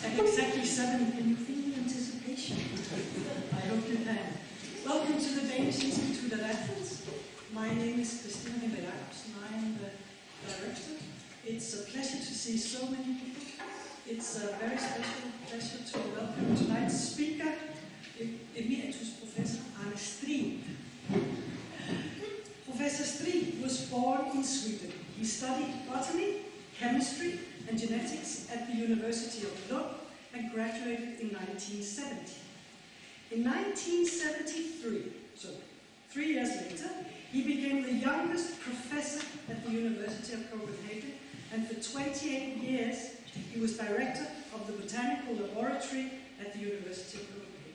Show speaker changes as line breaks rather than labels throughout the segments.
At exactly 7, can you feel the anticipation? I hope you can. Welcome to the Danish Institute at Athens. My name is Christina Jacobsen. I am the director. It's a pleasure to see so many people. It's a very special pleasure to welcome tonight's speaker, Emeritus Professor Arne Strid. Professor Strid was born in Sweden. He studied botany, chemistry and genetics at the University of Lund and graduated in 1970. In 1973, so 3 years later, he became the youngest professor at the University of Copenhagen, and for 28 years he was director of the Botanical Laboratory at the University of Copenhagen.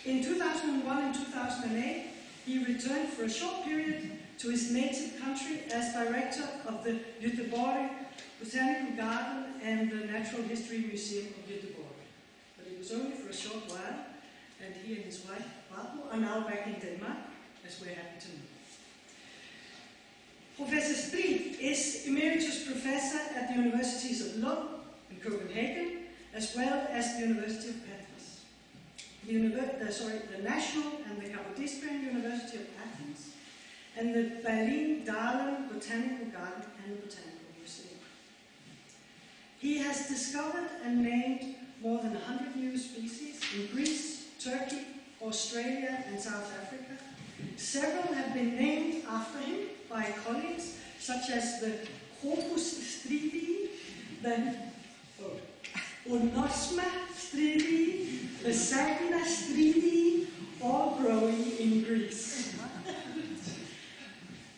In 2001 and 2008, he returned for a short period to his native country as director of the Göteborg Botanical Garden and the Natural History Museum of Göteborg. But it was only for a short while, and he and his wife, Barbara, are now back in Denmark, as we're happy to know. Professor Strid is Emeritus Professor at the Universities of Lund and Copenhagen, as well as the University of Athens, the National and the Capodistrian University of Athens, and the Berlin-Dahlem Botanical Garden and the Botanical Museum. He has discovered and named more than 100 new species in Greece, Turkey, Australia and South Africa. Several have been named after him by colleagues, such as the Crocus stridi, the Onosma stridi, the Sagna stridi, all growing in Greece.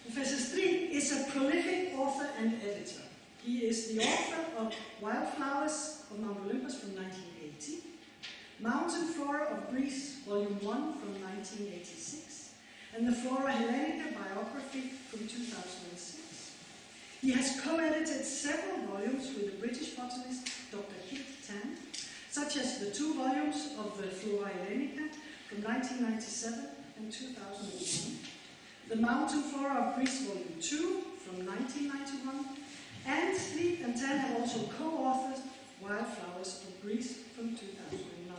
Professor Strid is a prolific author and editor. He is the author of Wildflowers of Mount Olympus from 1980, Mountain Flora of Greece, Volume 1 from 1986, and the Flora Hellenica biography from 2006. He has co-edited several volumes with the British botanist Dr. Kit Tan, such as the 2 volumes of the Flora Hellenica from 1997 and 2001, the Mountain Flora of Greece Volume 2 from 1991, and Strid and Tan have also co-authored Wildflowers of Greece from 2009.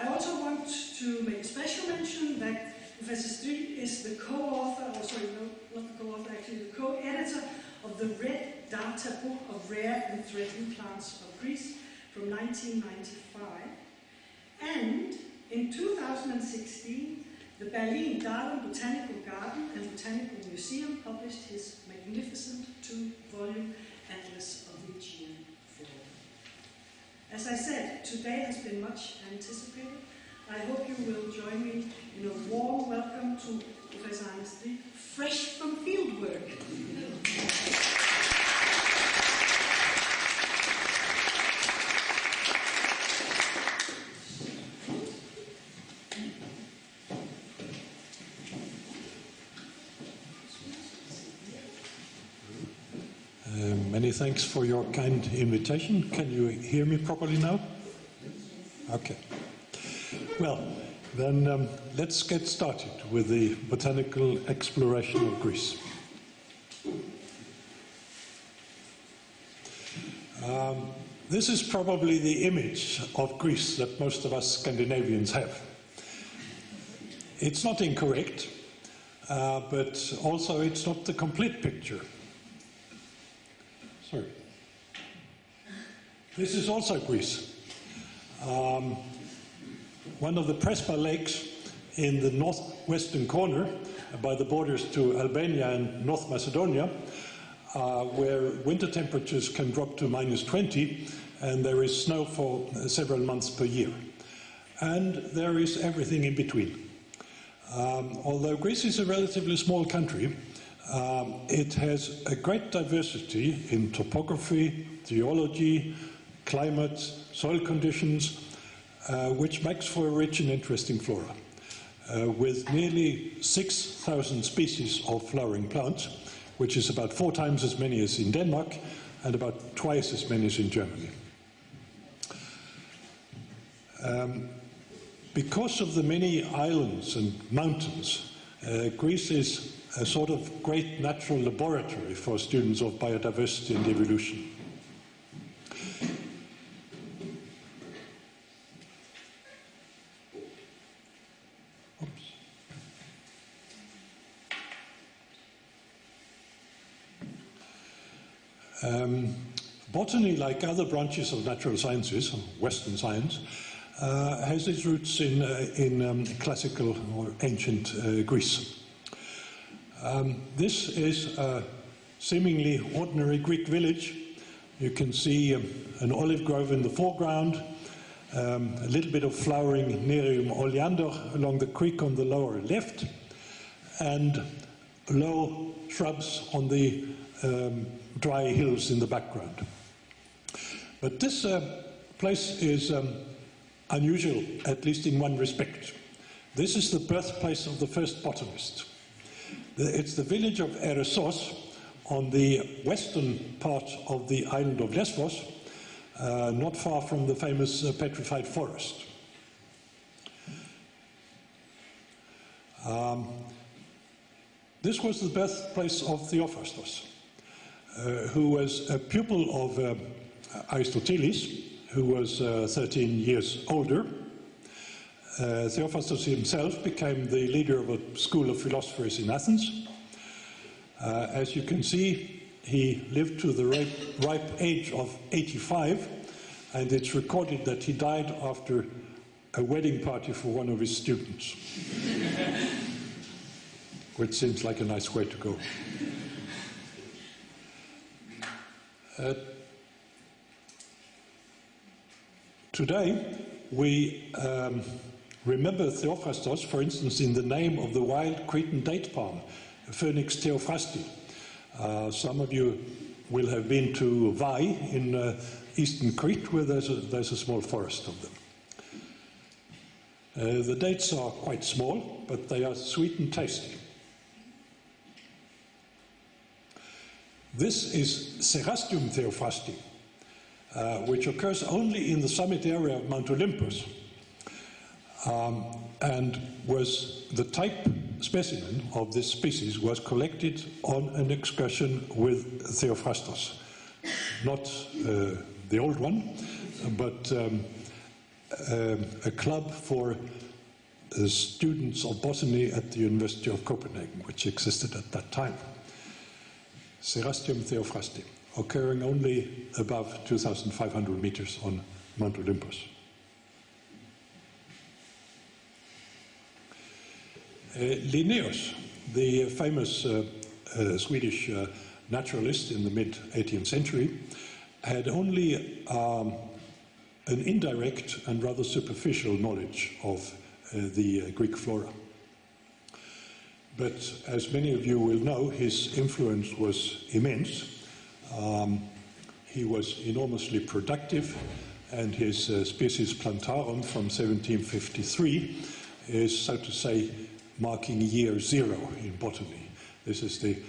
I also want to make a special mention that Professor Strid is the co-author, or sorry, no, not the co-author, actually the co-editor of the Red Data Book of Rare and Threatened Plants of Greece from 1995. And in 2016, the Berlin-Dahlem Botanical Garden and Botanical Museum published his magnificent 2-volume Atlas of the Aegean Flora. As I said, today has been much anticipated. I hope you will join me in a warm welcome to Professor Arne Strid, fresh from fieldwork.
Many thanks for your kind invitation. Can you hear me properly now? Okay. Well, then let's get started with the botanical exploration of Greece. This is probably the image of Greece that most of us Scandinavians have. It's not incorrect, but also it's not the complete picture. Sorry. This is also Greece. One of the Prespa lakes in the northwestern corner, by the borders to Albania and North Macedonia, where winter temperatures can drop to -20, and there is snow for several months per year. And there is everything in between. Although Greece is a relatively small country, it has a great diversity in topography, geology, climate, soil conditions, which makes for a rich and interesting flora, with nearly 6,000 species of flowering plants, which is about 4 times as many as in Denmark and about twice as many as in Germany. Because of the many islands and mountains, Greece is a sort of great natural laboratory for students of biodiversity and evolution. Botany, like other branches of natural sciences, Western science, has its roots in classical or ancient Greece. This is a seemingly ordinary Greek village. You can see an olive grove in the foreground, a little bit of flowering Nerium oleander along the creek on the lower left, and low shrubs on the dry hills in the background. But this place is unusual, at least in one respect. This is the birthplace of the first botanist. It's the village of Eresos on the western part of the island of Lesbos, not far from the famous petrified forest. This was the birthplace of Theophrastos, who was a pupil of Aristoteles, who was 13 years older. Theophrastos himself became the leader of a school of philosophers in Athens. As you can see, he lived to the ripe age of 85, and it's recorded that he died after a wedding party for one of his students, which seems like a nice way to go. Today, we remember Theophrastos, for instance, in the name of the wild Cretan date palm, Phoenix theophrasti. Some of you will have been to Vai in eastern Crete, where there's a small forest of them. The dates are quite small, but they are sweet and tasty. This is Cerastium theophrasti, which occurs only in the summit area of Mount Olympus, and was the type specimen of this species was collected on an excursion with Theophrastos. Not the old one, but a club for students of botany at the University of Copenhagen, which existed at that time. Cerastium theophrasti, occurring only above 2,500 meters on Mount Olympus. Linnaeus, the famous Swedish naturalist in the mid-18th century, had only an indirect and rather superficial knowledge of the Greek flora. But as many of you will know, his influence was immense. He was enormously productive, and his Species Plantarum from 1753 is, so to say, marking year zero in botany. This is the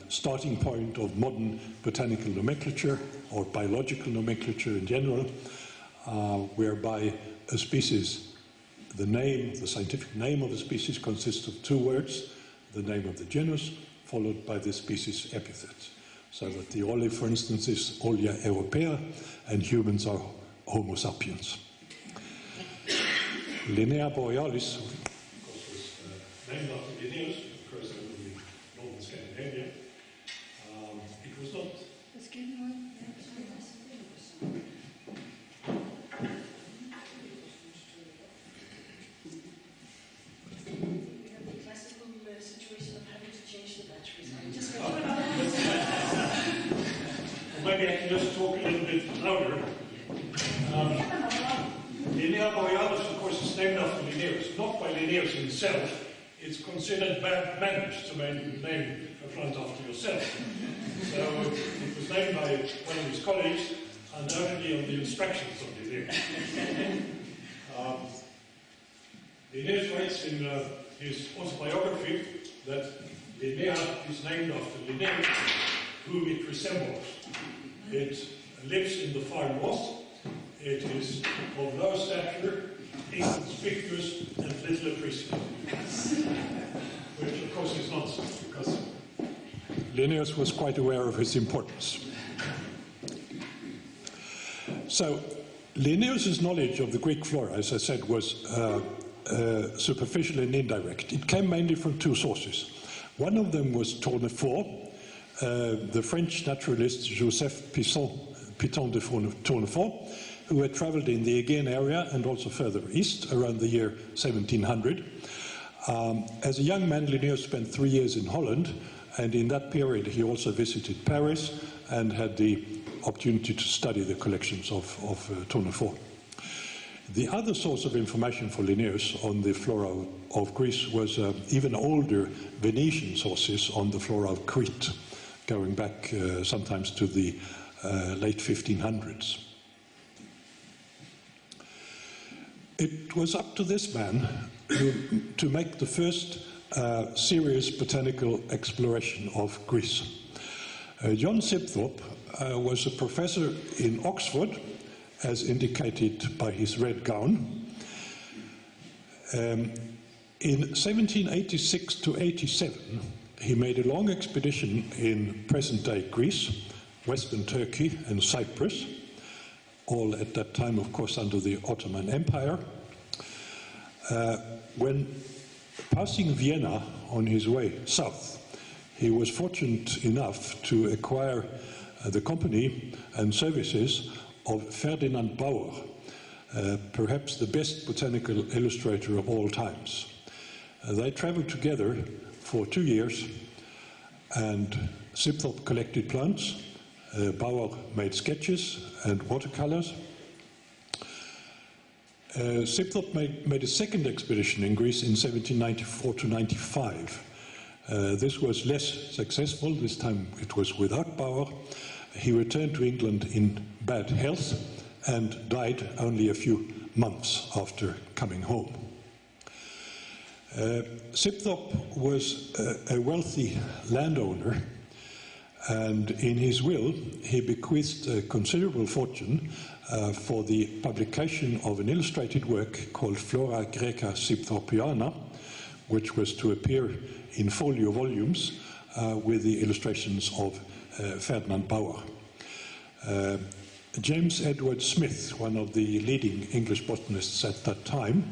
starting point of modern botanical nomenclature, or biological nomenclature in general, whereby a species, the scientific name of a species consists of two words, the name of the genus, followed by the species epithet. So that the olive, for instance, is Olea europea, and humans are Homo sapiens. Linnea borealis, of course, was named after Linnaeus, occurs over the northern Scandinavia. It was not... Maybe I can just talk a little bit louder. Linnea borealis, of course, is named after Linnaeus, not by Linnaeus himself. It's considered bad manners to name a plant after yourself. So it was named by one of his colleagues, undoubtedly on the instructions of Linnaeus. Linnaeus writes in his autobiography that Linnea is named after Linnaeus, whom it resembles. It lives in the far north. It is of low stature, inconspicuous, and little appreciated. Which, of course, is nonsense, because Linnaeus was quite aware of his importance. So, Linnaeus' knowledge of the Greek flora, as I said, was superficial and indirect. It came mainly from two sources. One of them was Tournefort, the French naturalist Joseph Piton de Tournefort, who had traveled in the Aegean area and also further east around the year 1700. As a young man, Linnaeus spent 3 years in Holland, and in that period he also visited Paris and had the opportunity to study the collections of Tournefort. The other source of information for Linnaeus on the flora of Greece was even older Venetian sources on the flora of Crete, going back sometimes to the late 1500s. It was up to this man to make the first serious botanical exploration of Greece. John Sibthorpe was a professor in Oxford, as indicated by his red gown. In 1786 to 87, he made a long expedition in present-day Greece, Western Turkey and Cyprus, all at that time, of course, under the Ottoman Empire. When passing Vienna on his way south, he was fortunate enough to acquire the company and services of Ferdinand Bauer, perhaps the best botanical illustrator of all times. They traveled together for 2 years, and Sibthorpe collected plants, Bauer made sketches and watercolors. Sibthorpe made a second expedition in Greece in 1794 to 95. This was less successful. This time it was without Bauer. He returned to England in bad health and died only a few months after coming home. Sibthorpe was a wealthy landowner, and in his will he bequeathed a considerable fortune for the publication of an illustrated work called Flora Graeca Sibthorpiana, which was to appear in folio volumes with the illustrations of Ferdinand Bauer. James Edward Smith, one of the leading English botanists at that time,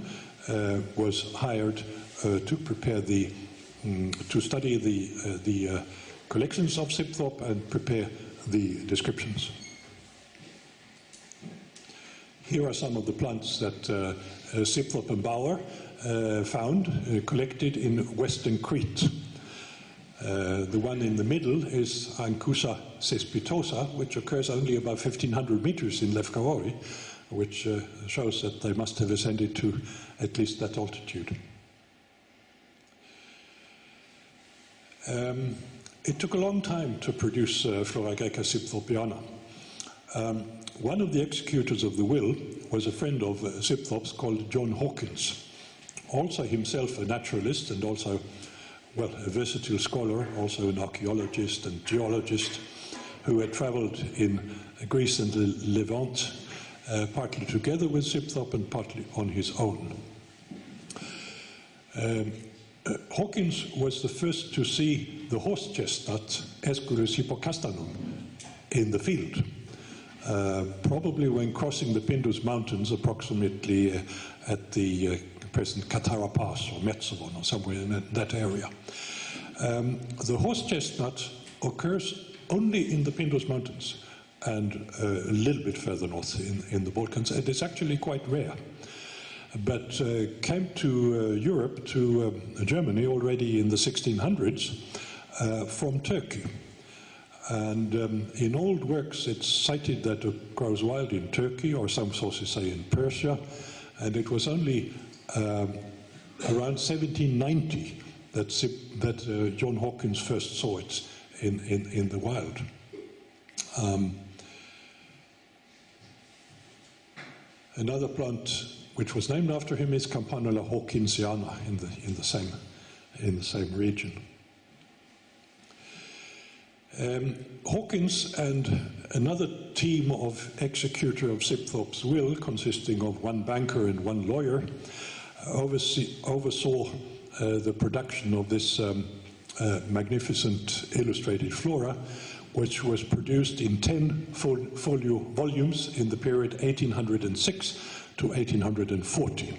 was hired to prepare to study the collections of Sibthorpe and prepare the descriptions. Here are some of the plants that Sibthorpe and Bauer found collected in Western Crete. The one in the middle is Ancusa cespitosa, which occurs only about 1,500 meters in Lefkarori, which shows that they must have ascended to at least that altitude. It took a long time to produce Flora Graeca Sibthorpiana. One of the executors of the will was a friend of Sibthorpe's called John Hawkins, also himself a naturalist and also, well, a versatile scholar, also an archaeologist and geologist, who had traveled in Greece and the Levant, partly together with Sibthorpe and partly on his own. Hawkins was the first to see the horse chestnut, Aesculus hippocastanum, in the field, probably when crossing the Pindus Mountains, approximately at the present Katara Pass or Metzavon or somewhere in that area. The horse chestnut occurs only in the Pindus Mountains and a little bit further north in the Balkans. It is actually quite rare, but came to Europe, to Germany already in the 1600s from Turkey. And in old works it's cited that it grows wild in Turkey, or some sources say in Persia, and it was only around 1790 that John Hawkins first saw it in the wild. Another plant which was named after him is Campanula hawkinsiana in the same region. Hawkins and another team of executor of Sibthorpe's will, consisting of one banker and one lawyer, oversaw the production of this magnificent illustrated flora, which was produced in 10 folio volumes in the period 1806 to 1840.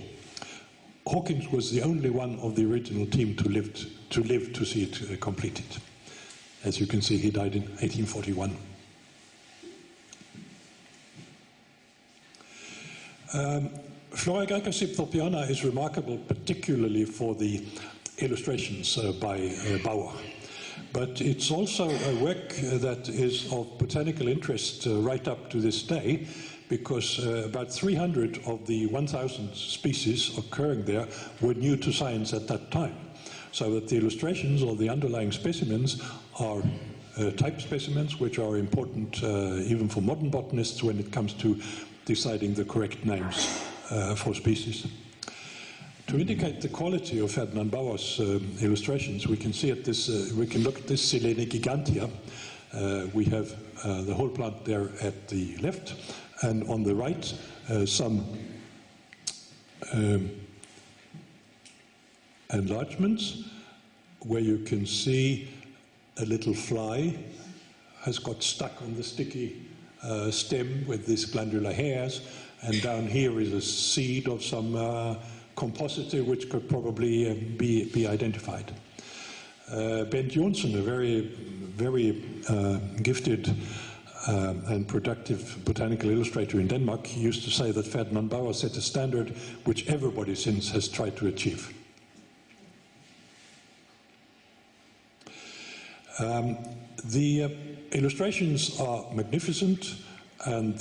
Hawkins was the only one of the original team to live to see it completed. As you can see, he died in 1841. Flora Graeca Sibthorpiana is remarkable particularly for the illustrations by Bauer. But it's also a work that is of botanical interest right up to this day, because about 300 of the 1,000 species occurring there were new to science at that time. So that the illustrations or the underlying specimens are type specimens, which are important even for modern botanists when it comes to deciding the correct names for species. To indicate the quality of Ferdinand Bauer's illustrations, we can see at this. We can look at this Silene gigantea. We have the whole plant there at the left, and on the right some enlargements where you can see a little fly has got stuck on the sticky stem with these glandular hairs, and down here is a seed of some compositor which could probably be identified. Bent Jonsson, a very gifted and productive botanical illustrator in Denmark, used to say that Ferdinand Bauer set a standard which everybody since has tried to achieve. The illustrations are magnificent, and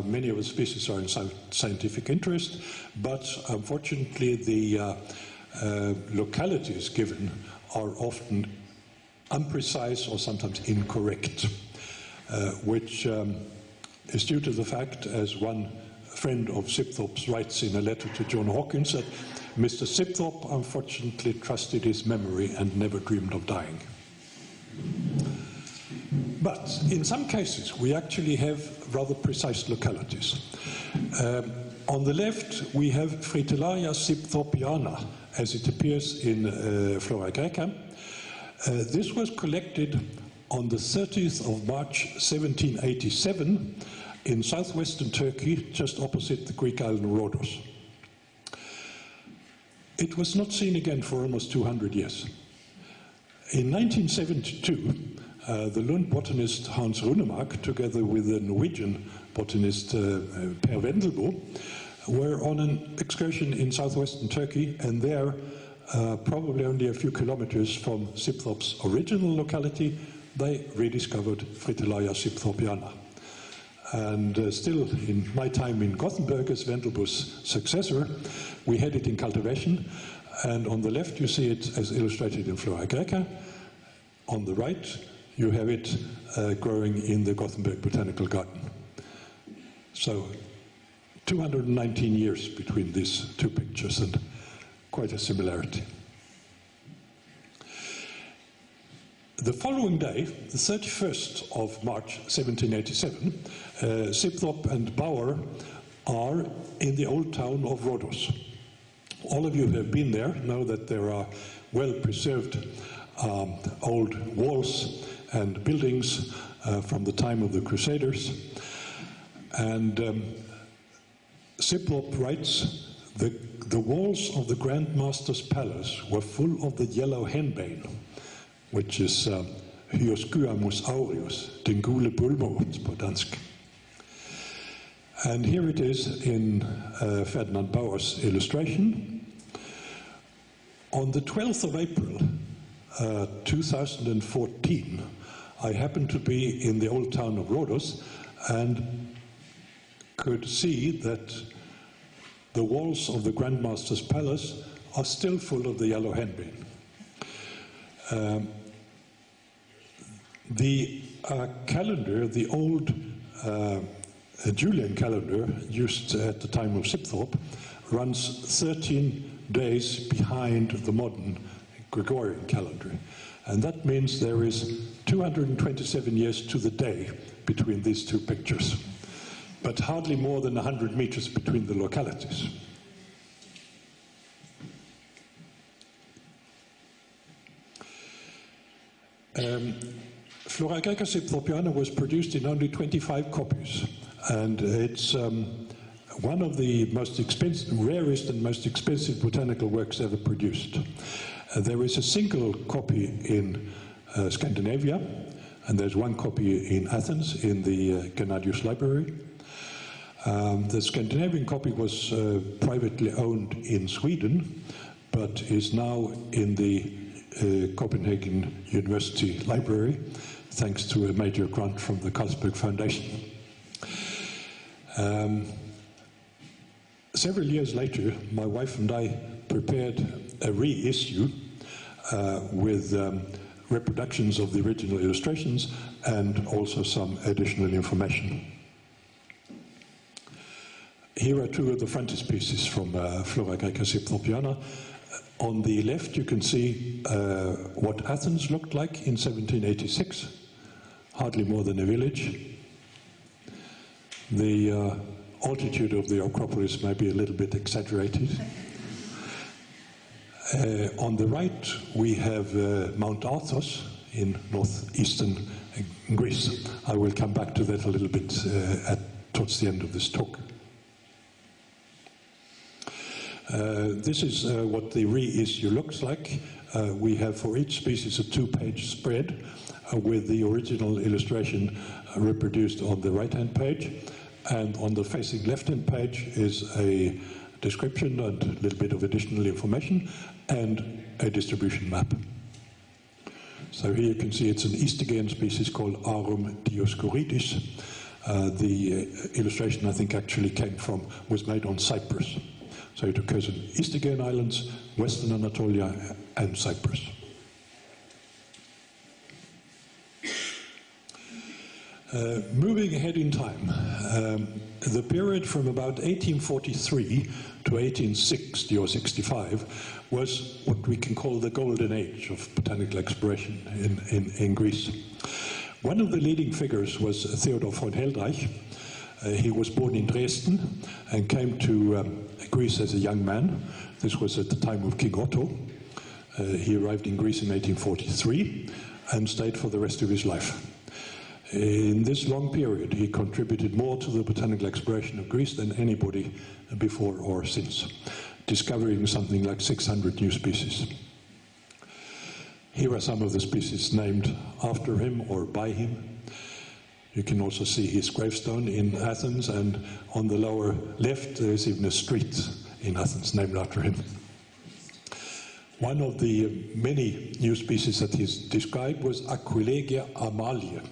many of the species are in scientific interest, but unfortunately the localities given are often imprecise or sometimes incorrect, which is due to the fact, as one friend of Sibthorpe's writes in a letter to John Hawkins, that Mr. Sibthorpe unfortunately trusted his memory and never dreamed of dying. But in some cases, we actually have rather precise localities. On the left, we have Fritillaria sibthorpiana, as it appears in Flora Graeca. This was collected on the 30th of March 1787 in southwestern Turkey, just opposite the Greek island Rhodos. It was not seen again for almost 200 years. In 1972, the Lund botanist Hans Runemark, together with the Norwegian botanist Per Wendelbo, were on an excursion in southwestern Turkey, and there, probably only a few kilometers from Sibthorpe's original locality, they rediscovered Fritillaria sibthorpiana. And still, in my time in Gothenburg as Wendelbo's successor, we had it in cultivation, and on the left you see it as illustrated in Flora Graeca. On the right, you have it growing in the Gothenburg Botanical Garden. So 219 years between these two pictures, and quite a similarity. The following day, the 31st of March 1787, Sibthorpe and Bauer are in the old town of Rhodos. All of you who have been there know that there are well-preserved old walls and buildings from the time of the Crusaders. And Sibthorpe writes, the walls of the Grand Master's palace were full of the yellow henbane, which is Hyoscyamus aureus, den gule bulmåns på dansk. And here it is in Ferdinand Bauer's illustration. On the 12th of April, 2014, I happened to be in the old town of Rhodos and could see that the walls of the Grand Master's palace are still full of the yellow henbane. The calendar, the old Julian calendar used at the time of Sibthorpe, runs 13 days behind the modern Gregorian calendar. And that means there is 227 years to the day between these two pictures, but hardly more than 100 meters between the localities. Flora Graeca Sibthorpiana was produced in only 25 copies, and it's one of the most expensive, rarest and most expensive botanical works ever produced. There is a single copy in Scandinavia, and there's one copy in Athens in the Gennadius Library. The Scandinavian copy was privately owned in Sweden, but is now in the Copenhagen University Library, thanks to a major grant from the Carlsberg Foundation. Several years later, my wife and I prepared a reissue with reproductions of the original illustrations and also some additional information. Here are two of the frontispieces from Flora Graeca Septuaginta. On the left, you can see what Athens looked like in 1786, hardly more than a village. The altitude of the Acropolis may be a little bit exaggerated. On the right, we have Mount Athos in northeastern Greece. I will come back to that a little bit towards the end of this talk. This is what the reissue looks like. We have for each species a two-page spread with the original illustration reproduced on the right-hand page. And on the facing left-hand page is a description and a little bit of additional information and a distribution map. So here you can see it's an East Aegean species called Arum dioscoridis. The illustration I think actually was made on Cyprus. So it occurs in East Aegean Islands, Western Anatolia, and Cyprus. Moving ahead in time, the period from about 1843 to 1860 or 65 was what we can call the golden age of botanical exploration in Greece. One of the leading figures was Theodor von Heldreich. He was born in Dresden and came to Greece as a young man. This was at the time of King Otto. He arrived in Greece in 1843 and stayed for the rest of his life. In this long period, he contributed more to the botanical exploration of Greece than anybody before or since, discovering something like 600 new species. Here are some of the species named after him or by him. You can also see his gravestone in Athens, and on the lower left there is even a street in Athens named after him. One of the many new species that he's described was Aquilegia Amalia.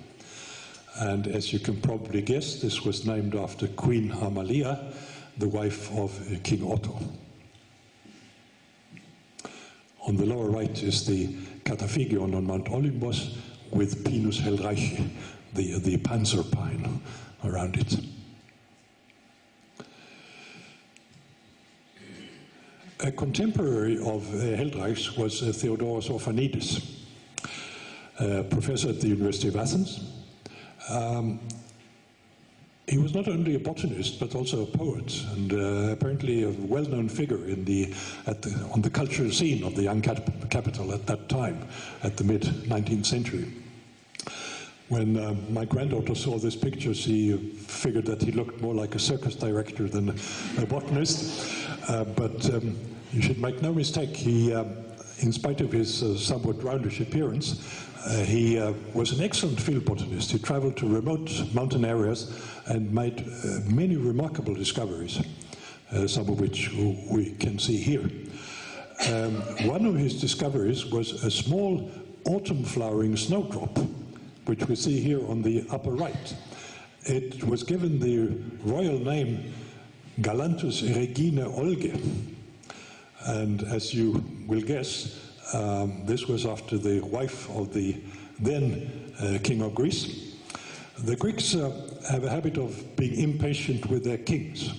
And as you can probably guess, this was named after Queen Amalia, the wife of King Otto. On the lower right is the Cataphygion on Mount Olympus with Pinus Heldreichi, the panzer pine around it. A contemporary of Heldreich's was Theodoros Orphanides, professor at the University of Athens. He was not only a botanist but also a poet, and apparently a well-known figure on the cultural scene of the young capital at that time, at the mid-19th century. When my granddaughter saw this picture, she figured that he looked more like a circus director than a botanist. But you should make no mistake, he, in spite of his somewhat roundish appearance, he was an excellent field botanist. He traveled to remote mountain areas and made many remarkable discoveries, some of which we can see here. One of his discoveries was a small autumn-flowering snowdrop, which we see here on the upper right. It was given the royal name Galanthus regina Olge, and as you will guess, this was after the wife of the then king of Greece. The Greeks have a habit of being impatient with their kings.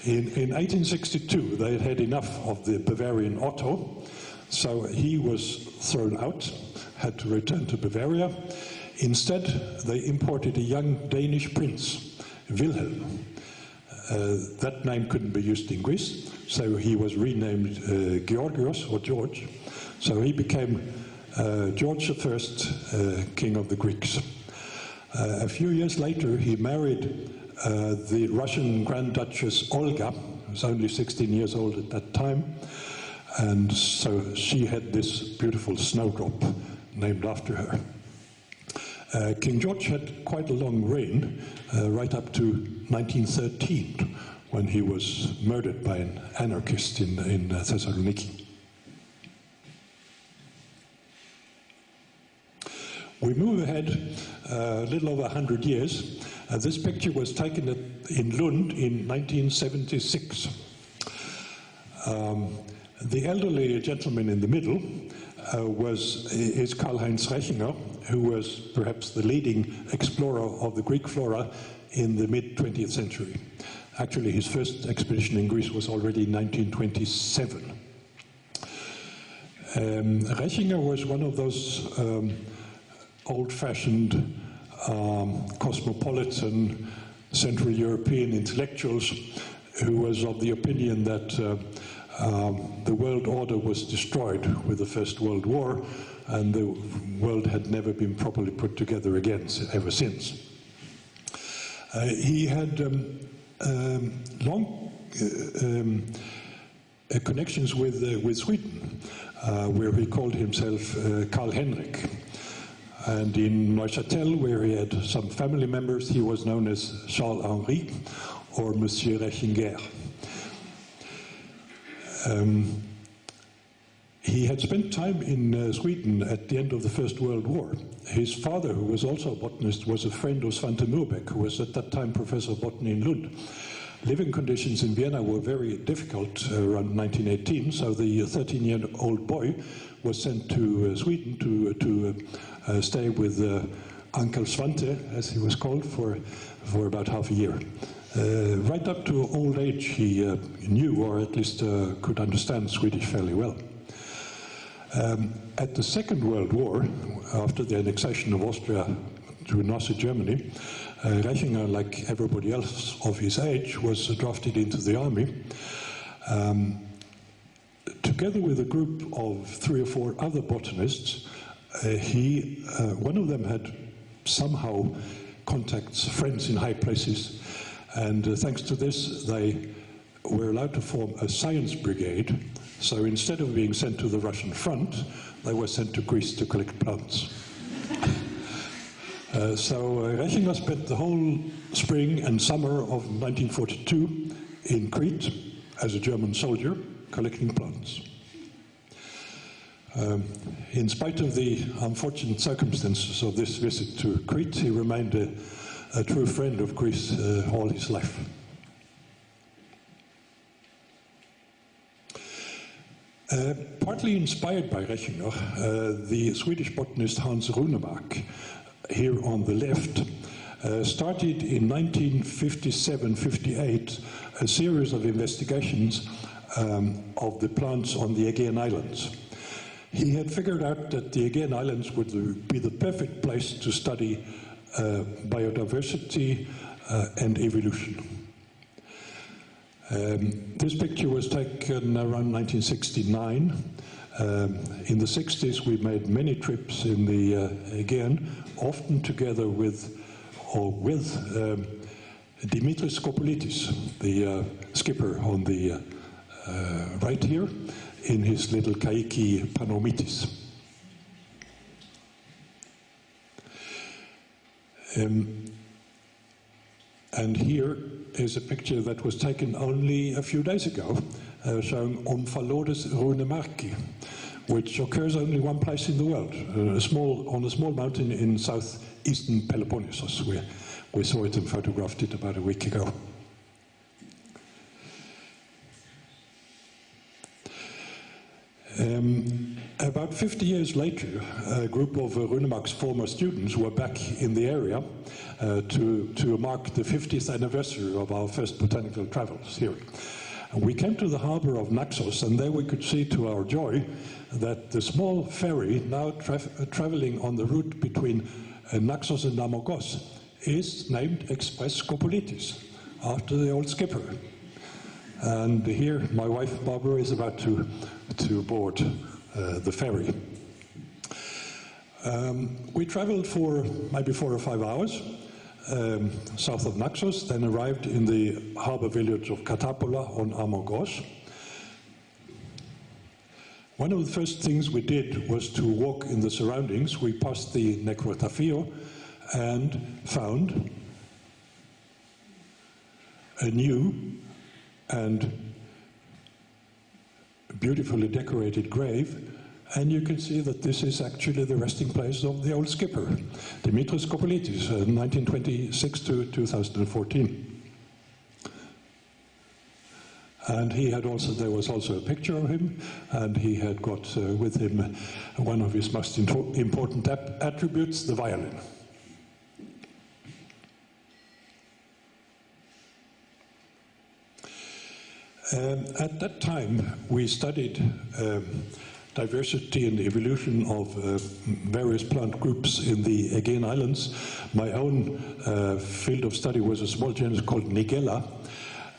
In 1862, they had had enough of the Bavarian Otto, so he was thrown out, had to return to Bavaria. Instead, they imported a young Danish prince, Wilhelm. That name couldn't be used in Greece, so he was renamed Georgios, or George. So he became George I, king of the Greeks. A few years later, he married the Russian Grand Duchess Olga, who was only 16 years old at that time, and so she had this beautiful snowdrop named after her. King George had quite a long reign, right up to 1913, when he was murdered by an anarchist in Thessaloniki. We move ahead a little over 100 years. This picture was taken in Lund in 1976. The elderly gentleman in the middle is Karl-Heinz Rechinger, who was perhaps the leading explorer of the Greek flora in the mid-20th century. Actually, his first expedition in Greece was already in 1927. Rechinger was one of those old-fashioned, cosmopolitan, Central European intellectuals who was of the opinion that the world order was destroyed with the First World War, and the world had never been properly put together again ever since. He had long connections with Sweden, where he called himself Karl Henrik. And in Neuchâtel, where he had some family members, he was known as Charles Henri or Monsieur Rechinger. He had spent time in Sweden at the end of the First World War. His father, who was also a botanist, was a friend of Svante Murbeck, who was at that time professor of botany in Lund. Living conditions in Vienna were very difficult around 1918, so the 13-year-old boy was sent to Sweden to stay with Uncle Svante, as he was called, for about half a year. Right up to old age, he knew, or at least could understand Swedish fairly well. At the Second World War, after the annexation of Austria to Nazi Germany, Rechinger, like everybody else of his age, was drafted into the army. Together with a group of 3 or 4 other botanists, one of them had somehow contacts, friends in high places, and thanks to this, they were allowed to form a science brigade. So instead of being sent to the Russian front, they were sent to Greece to collect plants. So Rechinger spent the whole spring and summer of 1942 in Crete as a German soldier, collecting plants. In spite of the unfortunate circumstances of this visit to Crete, he remained a true friend of Greece all his life. Partly inspired by Rechinger, the Swedish botanist Hans Runemark, here on the left, started in 1957-58 a series of investigations of the plants on the Aegean Islands. He had figured out that the Aegean Islands would be the perfect place to study biodiversity and evolution. This picture was taken around 1969. In the 60s, we made many trips in the Aegean, often together with Dimitris Kopolitis, the skipper on the right here, in his little kaiki Panomitis. And here is a picture that was taken only a few days ago, showing Omphalodes runemarki, which occurs only one place in the world, on a small mountain in southeastern Peloponnesus. We saw it and photographed it about a week ago. About 50 years later, a group of Runemark's former students were back in the area to mark the 50th anniversary of our first botanical travels here. We came to the harbor of Naxos, and there we could see to our joy that the small ferry now traveling on the route between Naxos and Amorgos is named Express Kopolitis, after the old skipper. And here my wife Barbara is about to board the ferry. We traveled for maybe 4 or 5 hours south of Naxos, then arrived in the harbor village of Katapola on Amorgos. One of the first things we did was to walk in the surroundings. We passed the necrotafio and found a new and beautifully decorated grave, and you can see that this is actually the resting place of the old skipper, Dimitris Kopolitis, 1926 to 2014. And he had also, there was also a picture of him, and he had got with him one of his most important attributes, the violin. At that time, we studied diversity and evolution of various plant groups in the Aegean Islands. My own field of study was a small genus called Nigella,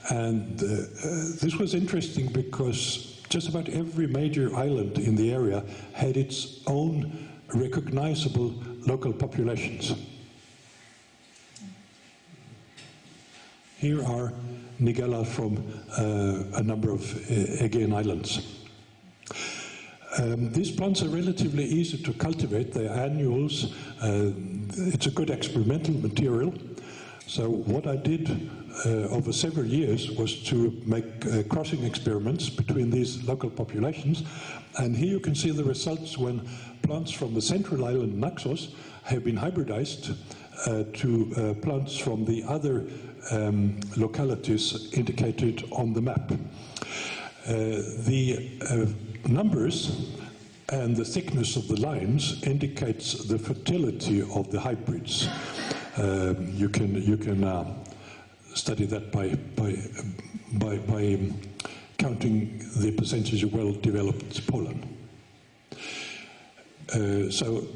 and this was interesting because just about every major island in the area had its own recognizable local populations. Here are Nigella from a number of Aegean islands. These plants are relatively easy to cultivate. They're annuals. It's a good experimental material. So what I did over several years was to make crossing experiments between these local populations. And here you can see the results when plants from the central island Naxos have been hybridized to plants from the other localities indicated on the map. The numbers and the thickness of the lines indicates the fertility of the hybrids. You can study that by counting the percentage of well-developed pollen. So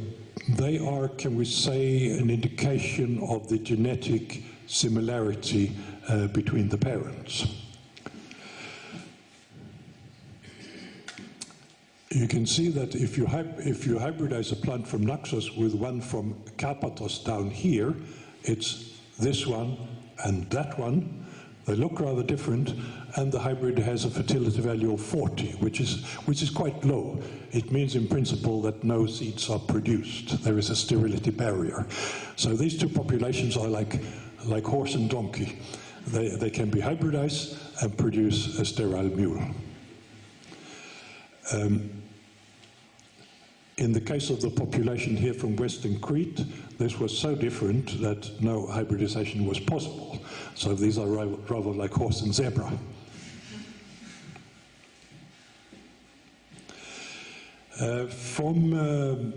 they are, can we say, an indication of the genetic similarity between the parents. You can see that if you hybridize a plant from Naxos with one from Karpathos down here, it's this one and that one. They look rather different, and the hybrid has a fertility value of 40, which is quite low. It means in principle that no seeds are produced. There is a sterility barrier. So these two populations are like horse and donkey. They can be hybridized and produce a sterile mule. In the case of the population here from Western Crete, this was so different that no hybridization was possible. So these are rather like horse and zebra. From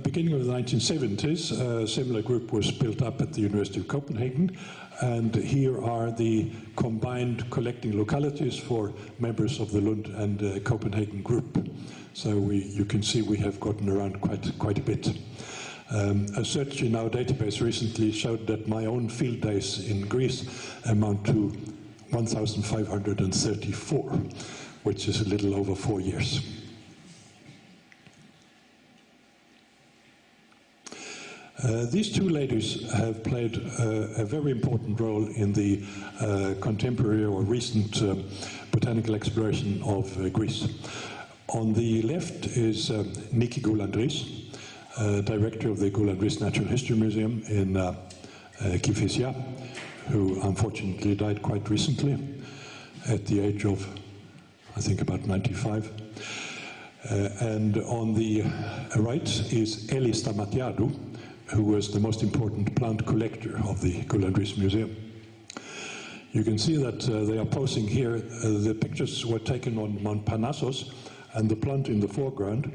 beginning of the 1970s, a similar group was built up at the University of Copenhagen, and here are the combined collecting localities for members of the Lund and Copenhagen group. So you can see we have gotten around quite a bit. A search in our database recently showed that my own field days in Greece amount to 1,534, which is a little over 4 years. These two ladies have played a very important role in the contemporary or recent botanical exploration of Greece. On the left is Niki Goulandris, director of the Goulandris Natural History Museum in Kifisia, who unfortunately died quite recently at the age of, I think, about 95. And on the right is Elis Stamatiadou, who was the most important plant collector of the Goulandris Museum. You can see that they are posing here. The pictures were taken on Mount Parnassus, and the plant in the foreground,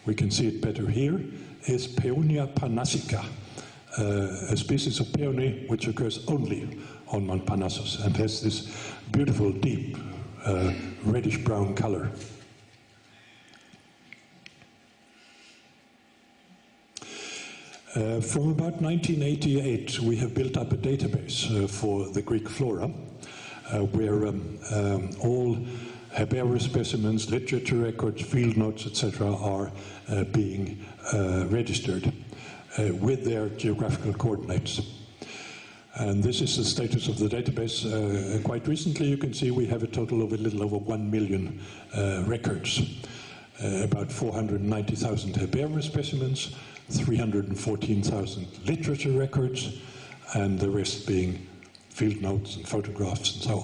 we can see it better here, is Paeonia parnassica, a species of peony which occurs only on Mount Parnassus and has this beautiful, deep, reddish-brown color. From about 1988, we have built up a database for the Greek flora, where all herbaceous specimens, literature records, field notes, etc., are being registered with their geographical coordinates. And this is the status of the database. Quite recently, you can see we have a total of a little over 1 million records. about 490,000 herbaria specimens, 314,000 literature records, and the rest being field notes and photographs and so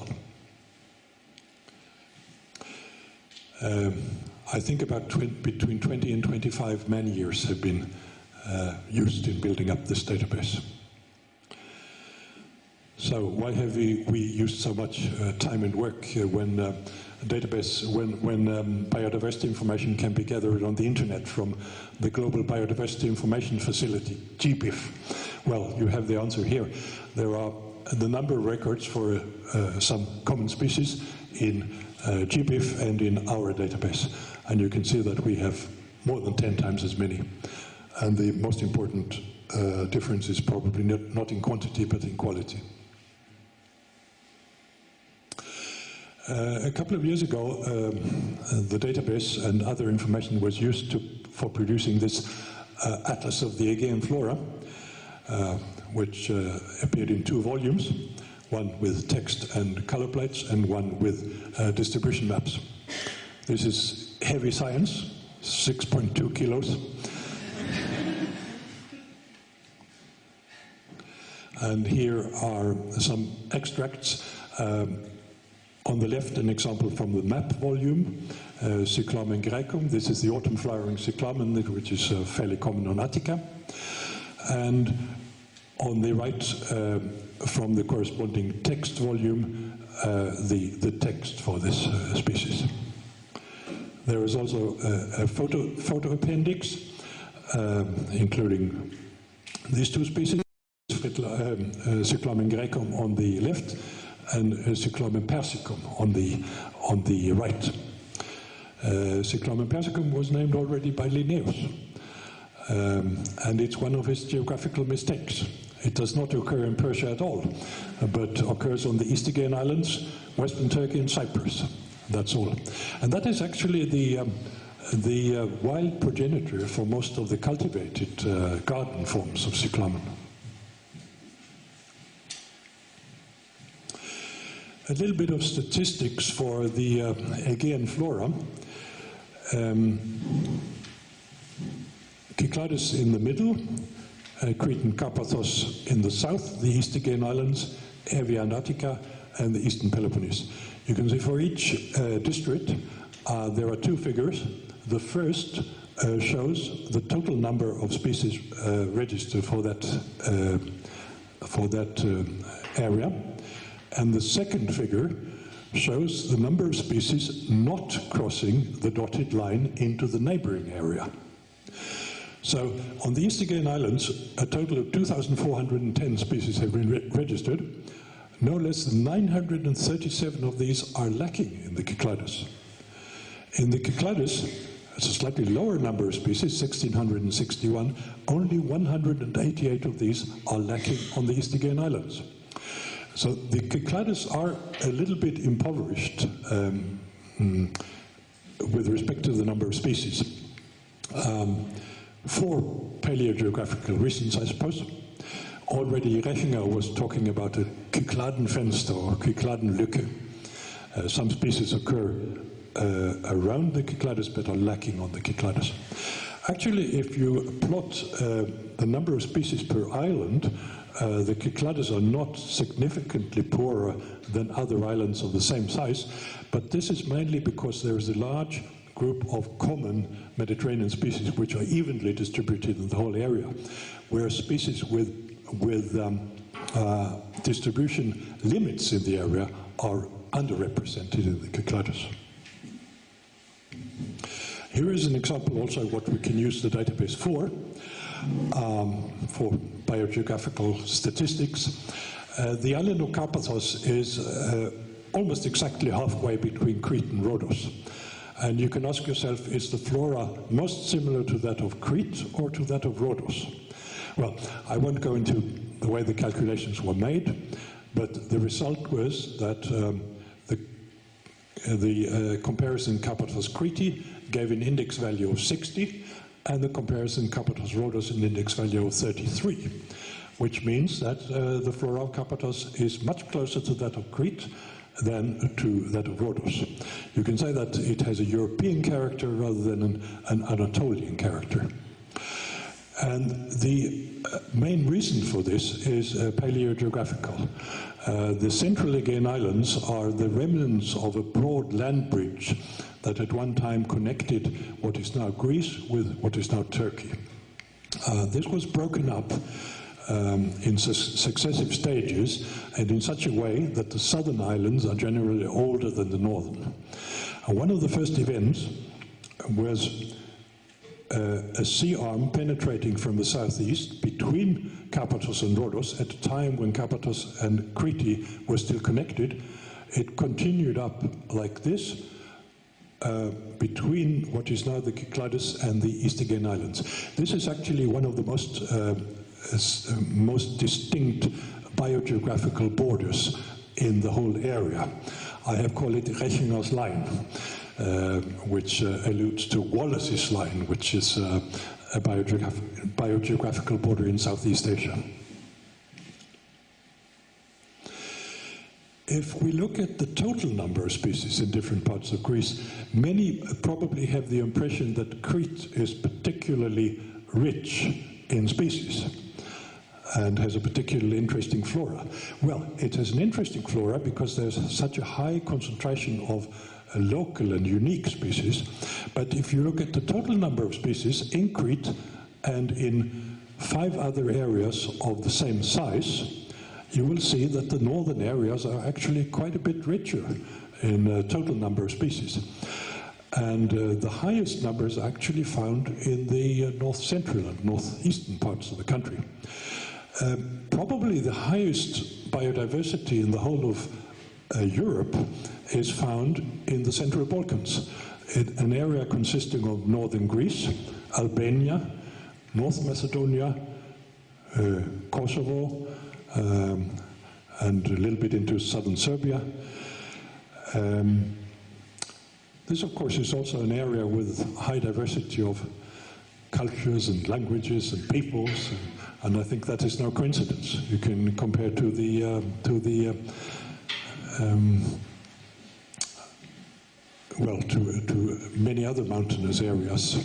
on. I think about between 20 and 25 man-years have been used in building up this database. So why have we used so much time and work when biodiversity information can be gathered on the internet from the Global Biodiversity Information Facility, GBIF? Well, you have the answer here. There are the number of records for some common species in GBIF and in our database. And you can see that we have more than 10 times as many. And the most important difference is probably not in quantity, but in quality. A couple of years ago, the database and other information was used for producing this Atlas of the Aegean Flora, which appeared in 2 volumes, one with text and color plates and one with distribution maps. This is heavy science, 6.2 kilos. And here are some extracts. On the left, an example from the map volume, Cyclamen graecum. This is the autumn flowering cyclamen, which is fairly common on Attica. And on the right, from the corresponding text volume, the text for this species. There is also a photo appendix, including these 2 species, Cyclamen graecum on the left, and Cyclamen persicum on the right. Cyclamen persicum was named already by Linnaeus, and it's one of his geographical mistakes. It does not occur in Persia at all, but occurs on the East Aegean Islands, Western Turkey, and Cyprus. That's all. And that is actually the wild progenitor for most of the cultivated garden forms of cyclamen. A little bit of statistics for the Aegean flora. Cyclades in the middle, Cretan Carpathos in the south, the East Aegean Islands, Evia and Attica, and the Eastern Peloponnese. You can see for each district there are 2 figures. The first shows the total number of species registered for that area. And the second figure shows the number of species not crossing the dotted line into the neighboring area. So on the East Aegean Islands, a total of 2,410 species have been registered. No less than 937 of these are lacking in the Cyclades. In the Cyclades, it's a slightly lower number of species, 1,661. Only 188 of these are lacking on the East Aegean Islands. So the Cyclades are a little bit impoverished with respect to the number of species. For paleogeographical reasons, I suppose. Already Rechinger was talking about a Cycladenfenster or Cycladenlücke. Some species occur around the Cyclades but are lacking on the Cyclades. Actually, if you plot the number of species per island, the Cyclades are not significantly poorer than other islands of the same size, but this is mainly because there is a large group of common Mediterranean species which are evenly distributed in the whole area, whereas species with distribution limits in the area are underrepresented in the Cyclades. Here is an example also of what we can use the database for biogeographical statistics. The island of Carpathos is almost exactly halfway between Crete and Rhodos. And you can ask yourself, is the flora most similar to that of Crete or to that of Rhodos? Well, I won't go into the way the calculations were made, but the result was that the comparison Carpathos-Crete gave an index value of 60, and the comparison Carpathos-Rhodos an index value of 33, which means that the flora of Carpathos is much closer to that of Crete than to that of Rhodos. You can say that it has a European character rather than an Anatolian character. And the main reason for this is paleogeographical. The Central Aegean Islands are the remnants of a broad land bridge that at one time connected what is now Greece with what is now Turkey. This was broken up in successive stages and in such a way that the southern islands are generally older than the northern. One of the first events was a sea arm penetrating from the southeast between Karpathos and Rhodos at a time when Karpathos and Crete were still connected. It continued up like this between what is now the Cyclades and the East Aegean Islands. This is actually one of the most distinct biogeographical borders in the whole area. I have called it Rechinger's line, which alludes to Wallace's line, which is a biogeographical border in Southeast Asia. If we look at the total number of species in different parts of Greece, many probably have the impression that Crete is particularly rich in species and has a particularly interesting flora. Well, it has an interesting flora because there's such a high concentration of local and unique species. But if you look at the total number of species in Crete and in 5 other areas of the same size, you will see that the northern areas are actually quite a bit richer in total number of species. And the highest numbers are actually found in the north-central and northeastern parts of the country. Probably the highest biodiversity in the whole of Europe is found in the Central Balkans, an area consisting of northern Greece, Albania, North Macedonia, Kosovo, and a little bit into southern Serbia. This, of course, is also an area with high diversity of cultures and languages and peoples, and I think that is no coincidence. You can compare to many other mountainous areas.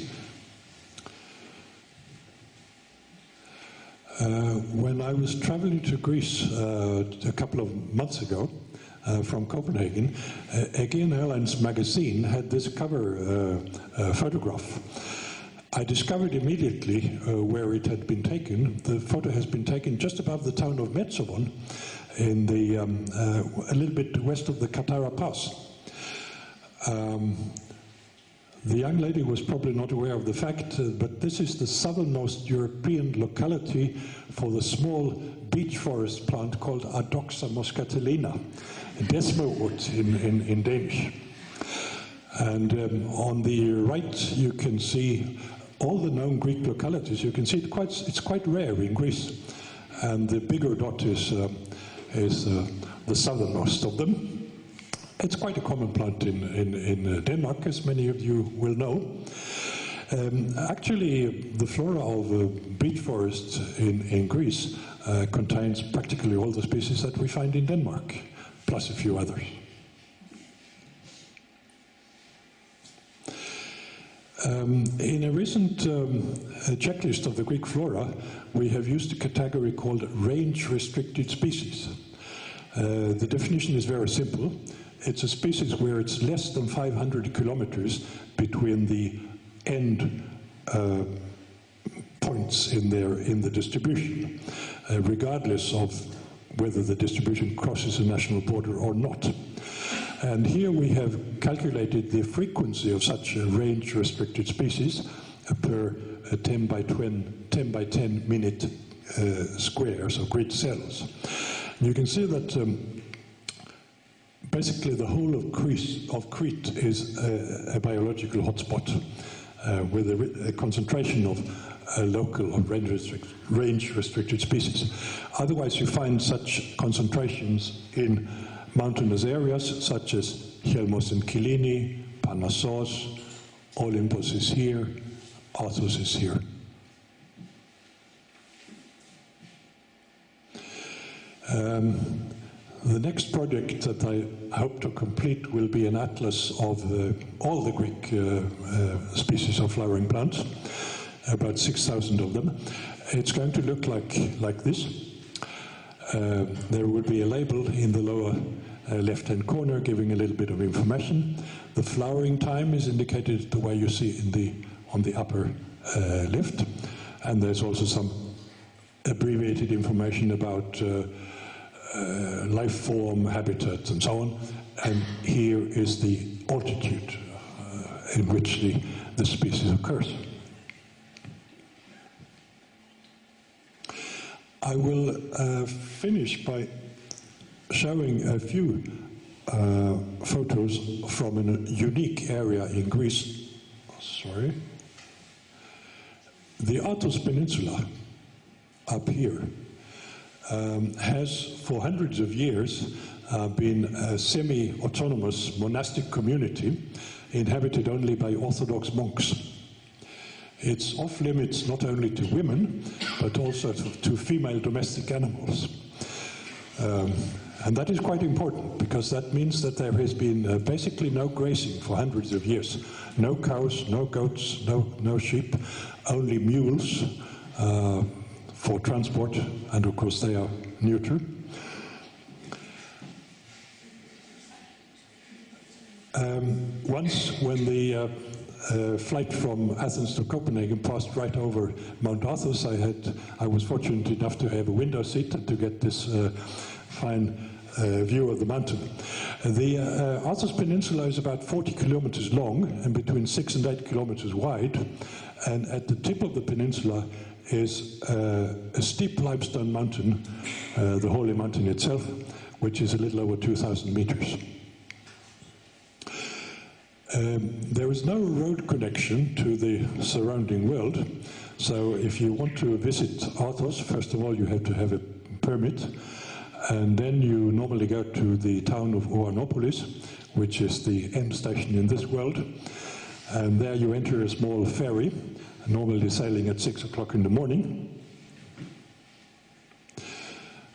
When I was traveling to Greece a couple of months ago from Copenhagen, Aegean Airlines magazine had this cover photograph. I discovered immediately where it had been taken. The photo has been taken just above the town of Metsovon, in the a little bit west of the Katara Pass. The young lady was probably not aware of the fact, but this is the southernmost European locality for the small beech forest plant called Adoxa moscatellina, desmowood in Danish. And on the right you can see all the known Greek localities. You can see it's quite rare in Greece, and the bigger dot is the southernmost of them. It's quite a common plant in Denmark, as many of you will know. Actually, the flora of beech forests in Greece contains practically all the species that we find in Denmark, plus a few others. In a recent checklist of the Greek flora, we have used a category called range-restricted species. The definition is very simple. It's a species where it's less than 500 kilometers between the end points in the distribution, regardless of whether the distribution crosses a national border or not. And here we have calculated the frequency of such a range-restricted species per 10 by 10 minute squares or grid cells. And you can see that basically the whole of Crete is a biological hotspot with a concentration of local or range-restricted species. Otherwise, you find such concentrations in mountainous areas such as Chelmos and Kyllini, Parnassos, Olympus is here, Athos is here. The next project that I hope to complete will be an atlas of all the Greek species of flowering plants, about 6,000 of them. It's going to look like this. There will be a label in the lower left-hand corner giving a little bit of information. The flowering time is indicated the way you see on the upper left, and there's also some abbreviated information about life form, habitat, and so on. And here is the altitude in which the species occurs. I will finish by showing a few photos from a unique area in Greece. Sorry. The Athos Peninsula up here has for hundreds of years been a semi-autonomous monastic community inhabited only by Orthodox monks. It's off limits not only to women, but also to female domestic animals. And that is quite important, because that means that there has been basically no grazing for hundreds of years. No cows, no goats, no sheep, only mules for transport, and of course they are neuter. Once, when the flight from Athens to Copenhagen passed right over Mount Athos, I was fortunate enough to have a window seat and to get this fine view of the mountain. The Athos Peninsula is about 40 kilometers long and between 6 and 8 kilometers wide, and at the tip of the peninsula is a steep limestone mountain, the Holy Mountain itself, which is a little over 2,000 meters. There is no road connection to the surrounding world, so if you want to visit Athos, first of all you have to have a permit, and then you normally go to the town of Oanopolis, which is the end station in this world, and there you enter a small ferry, normally sailing at 6 o'clock in the morning.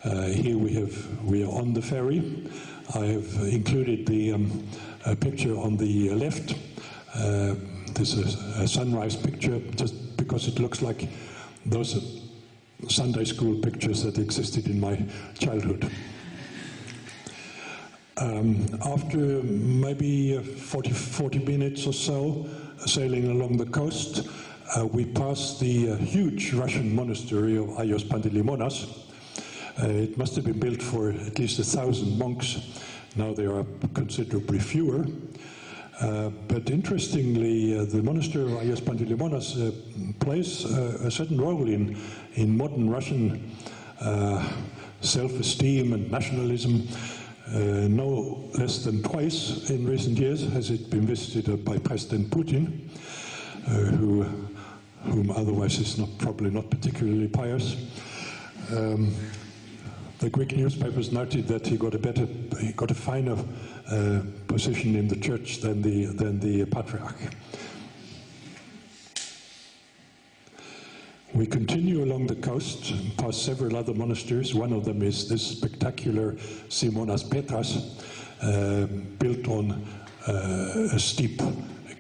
Here we are on the ferry. I have included a picture on the left. This is a sunrise picture, just because it looks like those Sunday school pictures that existed in my childhood. After maybe 40 minutes or so sailing along the coast, we passed the huge Russian monastery of Agios Panteleimonas. It must have been built for at least 1,000 monks. Now there are considerably fewer. But interestingly, the monastery of Agios Panteleimonas plays a certain role in modern Russian self-esteem and nationalism. No less than twice in recent years has it been visited by President Putin, whom otherwise is probably not particularly pious. The Greek newspapers noted that he got a finer position in the church than the patriarch. We continue along the coast, past several other monasteries. One of them is this spectacular Simonas Petras, built on a steep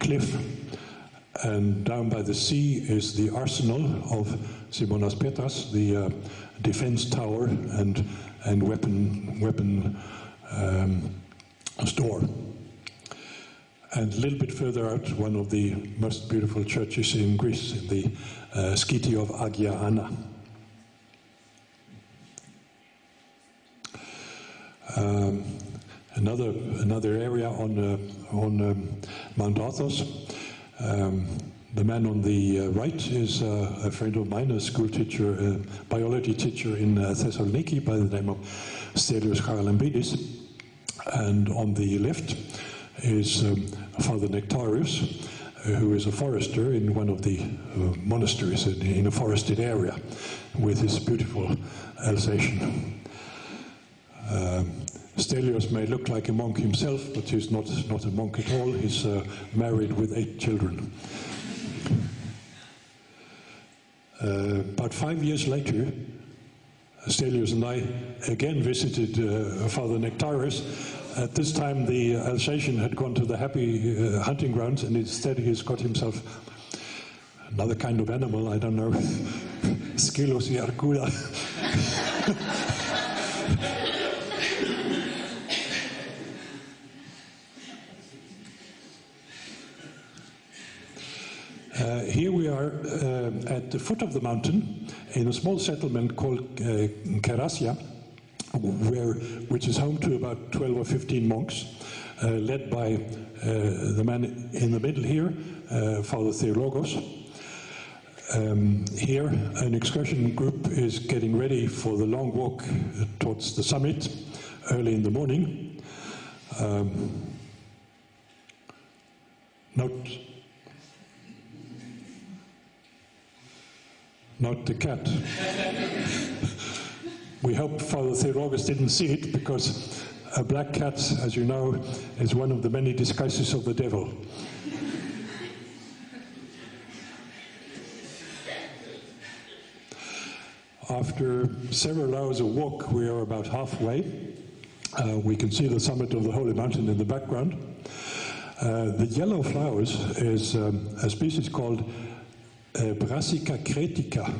cliff. And down by the sea is the arsenal of Simonas Petras, the defense tower and weapon store. And a little bit further out, one of the most beautiful churches in Greece, in the Skiti of Agia Anna. Another area on Mount Athos. The man on the right is a friend of mine, a school teacher, a biology teacher in Thessaloniki by the name of Stelios Charalambidis. And on the left is Father Nectarius, who is a forester in one of the monasteries in a forested area with his beautiful Alsatian. Stelios may look like a monk himself, but he's not a monk at all. He's married with 8 children. About 5 years later, Stelios and I again visited Father Nectaris. At this time, the Alsatian had gone to the happy hunting grounds, and instead he's got himself another kind of animal, I don't know, Scylos arcula. Here we are at the foot of the mountain in a small settlement called Kerasia, which is home to about 12 or 15 monks, led by the man in the middle here, Father Theologos. Here, an excursion group is getting ready for the long walk towards the summit early in the morning. Not the cat. We hope Father Theologos didn't see it, because a black cat, as you know, is one of the many disguises of the devil. After several hours of walk, we are about halfway. We can see the summit of the Holy Mountain in the background. The yellow flowers is a species called Brassica cretica,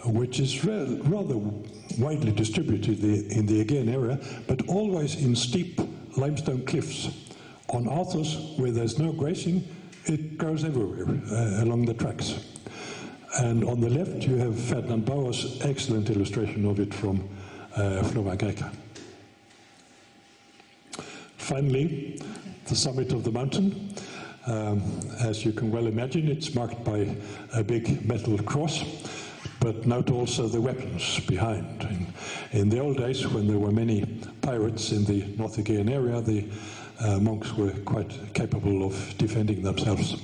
which is rather widely distributed in the Aegean area, but always in steep limestone cliffs. On Arthos, where there's no grazing, it grows everywhere along the tracks. And on the left, you have Ferdinand Bauer's excellent illustration of it from Flora Graeca. Finally, the summit of the mountain. As you can well imagine, it's marked by a big metal cross, but note also the weapons behind. In the old days, when there were many pirates in the North Aegean area, the monks were quite capable of defending themselves.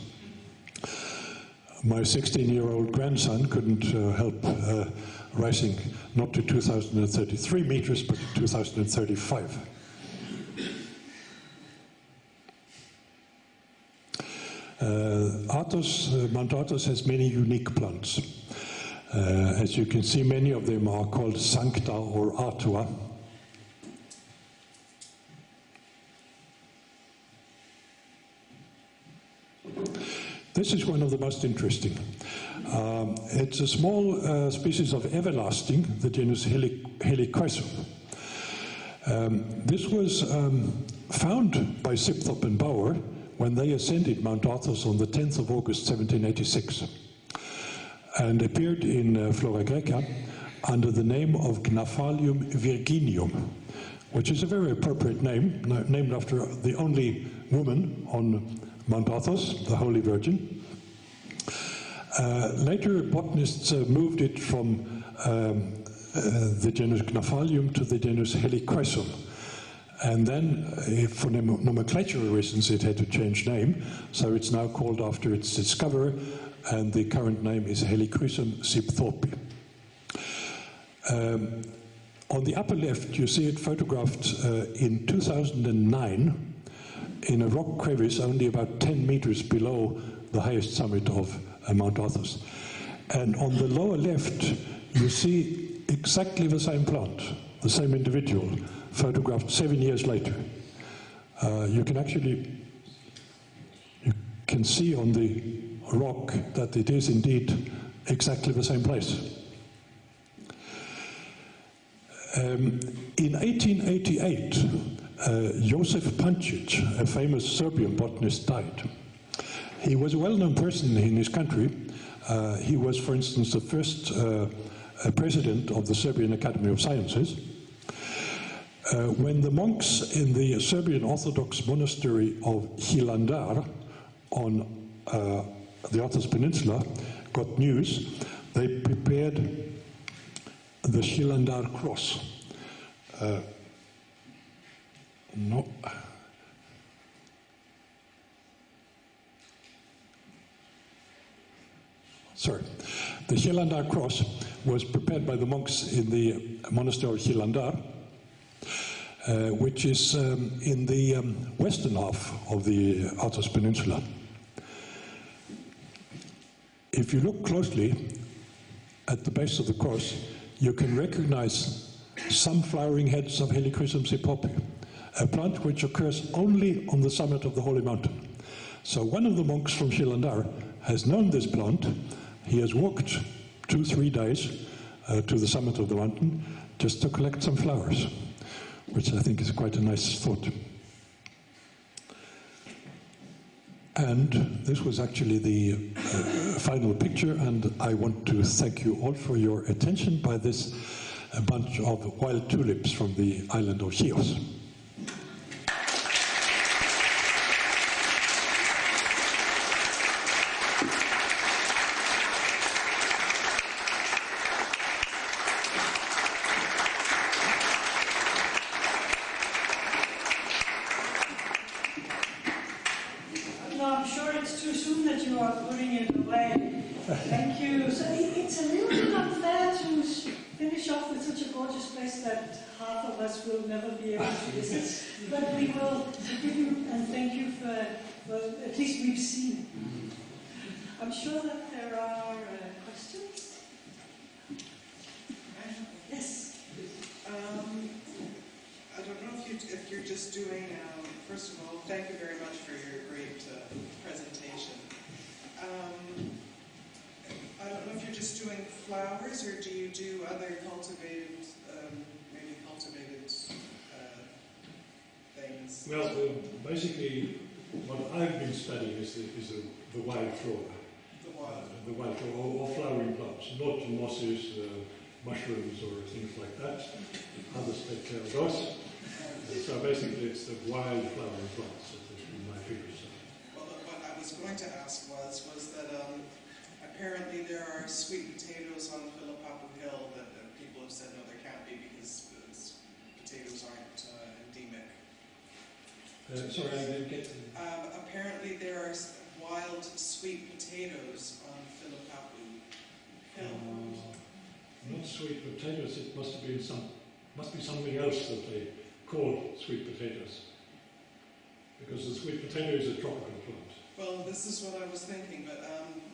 My 16-year-old grandson couldn't help rising not to 2,033 meters, but 2,035. Mount Athos has many unique plants. As you can see, many of them are called Sancta or Artua. This is one of the most interesting. It's a small species of everlasting, the genus Helichrysum. This was found by Sipthop and Bauer when they ascended Mount Athos on the 10th of August 1786, and appeared in Flora Graeca under the name of Gnaphalium virginium, which is a very appropriate name, named after the only woman on Mount Athos, the Holy Virgin. Later, botanists moved it from the genus Gnaphalium to the genus Helichrysum. And then, for nomenclatural reasons, it had to change name, so it's now called after its discoverer, and the current name is Helichrysum sipthorpi. On the upper left, you see it photographed in 2009 in a rock crevice only about 10 meters below the highest summit of Mount Athos. And on the lower left, you see exactly the same plant, the same individual, photographed 7 years later. You can see on the rock that it is indeed exactly the same place. In 1888, Josef Pancic, a famous Serbian botanist, died. He was a well-known person in his country. He was, for instance, the first president of the Serbian Academy of Sciences. When the monks in the Serbian Orthodox monastery of Hilandar on the Athos Peninsula got news, they prepared the Hilandar cross. The Hilandar cross was prepared by the monks in the monastery of Hilandar, which is in the western half of the Athos Peninsula. If you look closely at the base of the cross, you can recognize some flowering heads of Helichrysum hippopy, a plant which occurs only on the summit of the Holy Mountain. So one of the monks from Shilandar has known this plant. He has walked 2-3 days to the summit of the mountain just to collect some flowers, which I think is quite a nice thought. And this was actually the final picture, and I want to thank you all for your attention by this bunch of wild tulips from the island of Chios.
Thank you. So it's a little bit unfair to finish off with such a gorgeous place that half of us will never be able to visit. But we will give you and thank you for at least we've seen it. I'm sure that there are questions. Yes.
I don't know if you're just doing. First of all, thank you very much for your great presentation. I don't know if you're just doing flowers, or do you do other cultivated, maybe cultivated things?
Well, basically, what I've been studying is the wild flora. The wild flora, or flowering plants, not mosses, mushrooms, or things like that. Others take care of those. So basically, it's the wild flowering plants that has been my field.
Well, what I was going to ask was that apparently there are sweet potatoes on Philippapu Hill that people have said no, there can't be because potatoes aren't endemic.
Sorry, I didn't get to
apparently there are wild sweet potatoes on Philippapu Hill.
Not sweet potatoes. It must be something else that they call sweet potatoes, because the sweet potato is a tropical plant.
Well, this is what I was thinking, but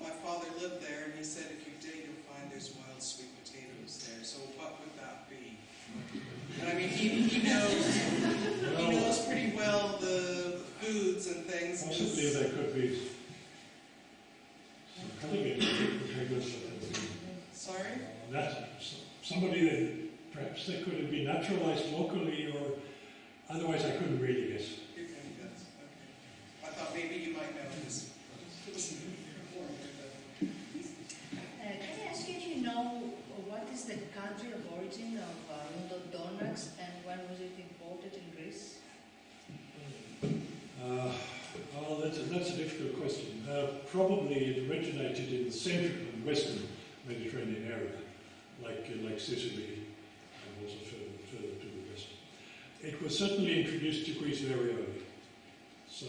my father lived there, and he said if you dig, you'll find there's wild sweet potatoes there. So what would that be? And I mean, he knows pretty well the foods and things.
Possibly there could be potatoes.
Sorry?
Perhaps they could have been naturalized locally, or otherwise I couldn't really guess.
You can guess. Okay. I thought maybe you might know this.
Can I ask you if you know what is the country of origin of Rhododendrons and when was it imported in Greece?
Well, that's a difficult question. Probably it originated in the central and western Mediterranean area, like Sicily, and also further to the west. It was certainly introduced to Greece very early. So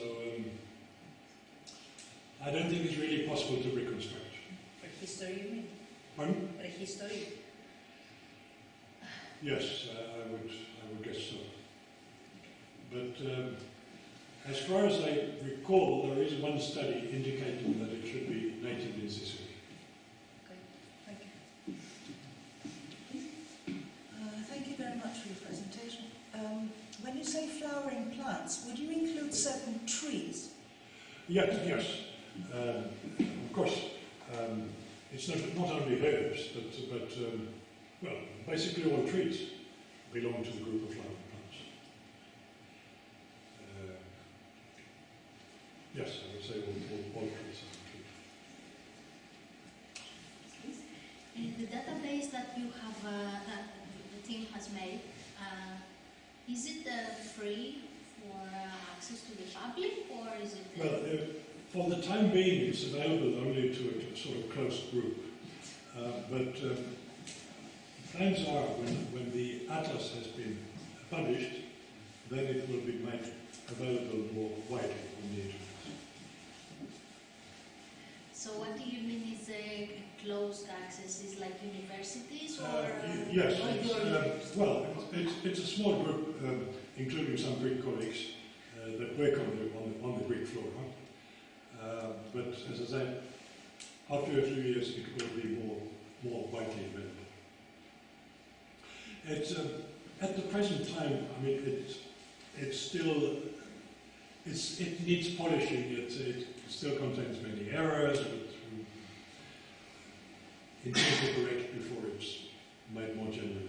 I don't think it's really possible to reconstruct.
Prehistory, you mean?
Pardon?
Prehistory?
Yes, I would guess so. But as far as I recall, there is one study indicating that it should be native in Sicily.
Okay, thank you.
Thank you very much for your presentation. When you say flowering plants, would you include certain trees?
Yes. Of course, it's not only herbs, but well, basically all trees belong to the group of flowering plants. Yes, I would say all trees are trees.
In the database that you have, that the team has made, is it free for access to the public, or is it?
Well, for the time being, it's available only to a sort of closed group. But plans are, when the atlas has been published, then it will be made available more widely on the internet.
So what do you mean is closed access? Is like universities or?
Yes. Well, it's a small group, including some Greek colleagues that work on the Greek flora. But as I said, after a few years, it will be more widely available. It's at the present time. I mean, it's still it needs polishing. It still contains many errors. It needs to correct before it's made more generally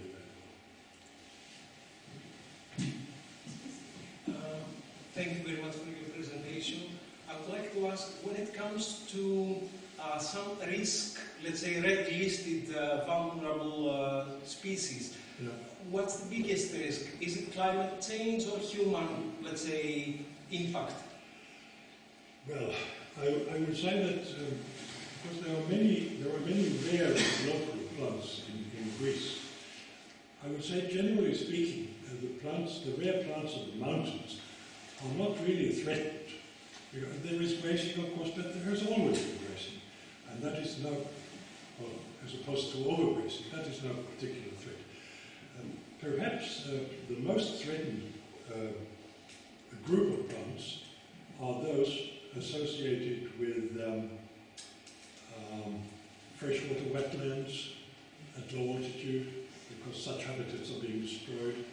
available.
Thank you very much for your presentation. I would like to ask, when it comes to some risk, let's say red-listed vulnerable species,
Yeah.
what's the biggest risk? Is it climate change or human, let's say, impact?
Well, I would say that because there are many rare local plants in Greece. I would say, generally speaking, the rare plants of the mountains are not really threatened. There is grazing, of course, but there has always been grazing, and that is no, well, as opposed to overgrazing, that is no particular threat. Perhaps the most threatened group of plants are those associated with freshwater wetlands at low altitude, because such habitats are being destroyed.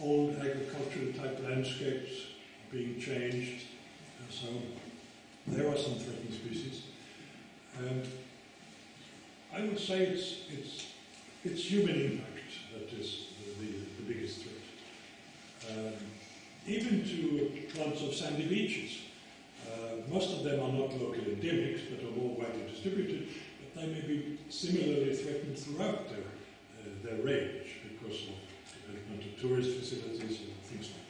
Old agricultural type landscapes are being changed, and so there are some threatened species. I would say it's human impact that is the biggest threat. Even to plants of sandy beaches. Most of them are not local endemics, but are more widely distributed, but they may be similarly threatened throughout their range because of development of tourist facilities and things like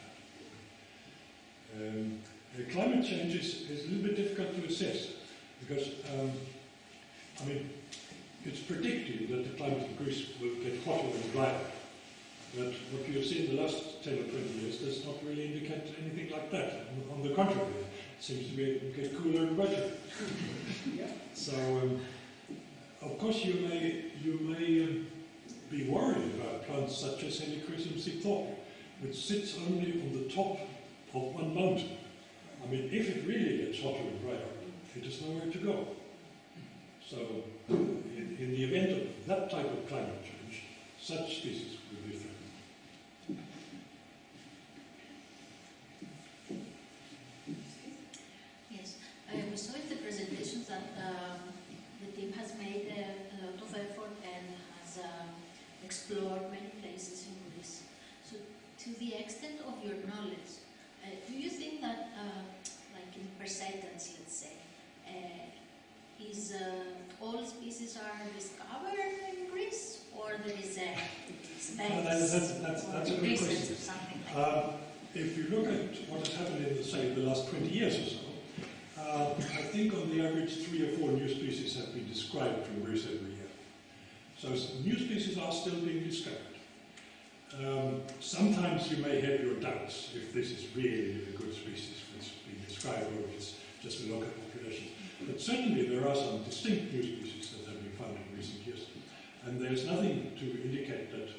that. Climate change is a little bit difficult to assess because, I mean, it's predicted that the climate of Greece will get hotter and drier. But what you have seen in the last 10 or 20 years does not really indicate anything like that. On the contrary, it seems to get cooler and wetter.
Yeah.
So, of course, you may be worried about plants such as Helichrysum cyclope, which sits only on the top of one mountain. I mean, if it really gets hotter and drier, it has nowhere to go. So, in the event of that type of climate change, such species will be threatened.
Yes, we saw in the presentations that the team has made a lot of effort and has explored many places in Greece. So, to the extent of your knowledge, do you think that, like in percentage, let's say, is all species are discovered in Greece, or there is a space
That's
or
a good
research
question.
or something like that?
If you look at what has happened in, say, the last 20 years or so, I think on the average 3 or 4 new species have been described from Greece every year. So new species are still being discovered. Sometimes you may have your doubts if this is really a good species that's being described or if it's just a local population. But certainly there are some distinct new species that have been found in recent years. And there's nothing to indicate that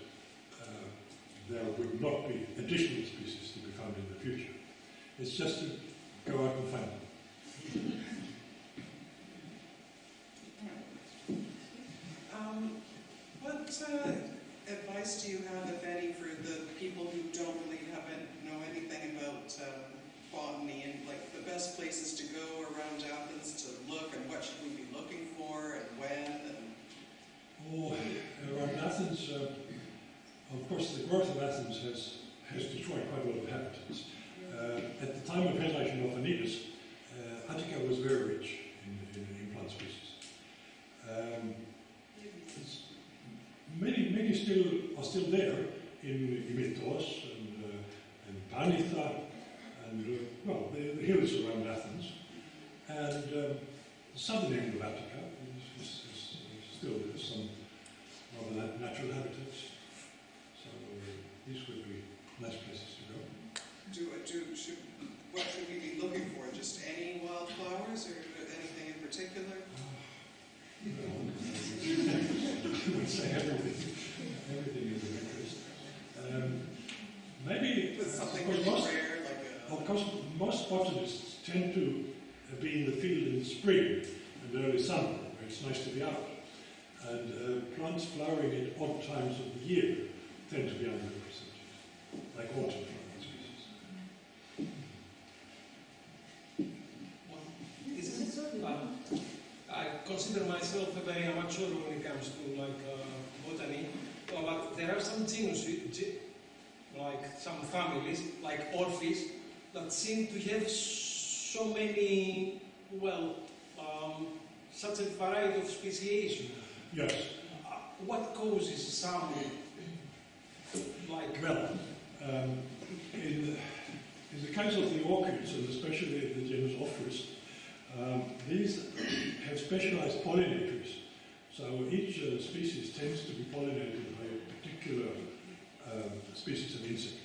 there would not be additional species to be found in the future. It's just to go out and find them.
What advice do you have, if any, for the people who don't really know anything about botany, and like the best places to go around Athens to look, and what should we be looking for, and when?
Around Athens, of course, the growth of Athens has destroyed quite a lot of habitats. At the time of Hellacian Attica was very rich in plant species. Many are still there in Imithos and Panitha and well, the hills around Athens, and the southern end of Attica is still there, some rather natural habitats. So these would be nice places to go.
What should we be looking for? Just any wildflowers, or anything in particular?
I would say everything. Everything is of interest. Maybe
With something
of
really
course,
rare, like a...
of course, most botanists tend to be in the field in the spring and early summer, where it's nice to be out. And plants flowering at odd times of the year tend to be underrepresented, like autumn flowering species.
I consider myself a very amateur when it comes to botany, but there are some genus, like some families, like orchis, that seem to have so many, such a variety of speciation.
Yes.
What causes some,
in the case of the orchids, and especially the genus Ophrys, these have specialized pollinators. So each species tends to be pollinated by a particular species of insect.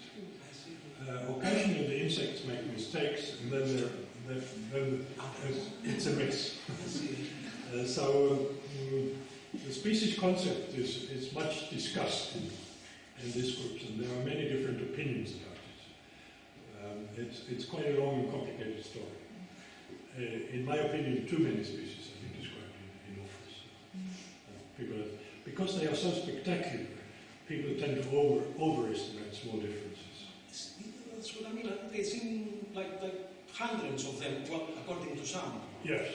Occasionally the insects make mistakes, and then it's a mess. The species concept is much discussed in this group, and there are many different opinions about it. It's quite a long and complicated story. In my opinion, too many species have been described in Ophrys. Because they are so spectacular, people tend to overestimate small differences.
That's what I mean. They seem like hundreds of them, according to some.
Yes.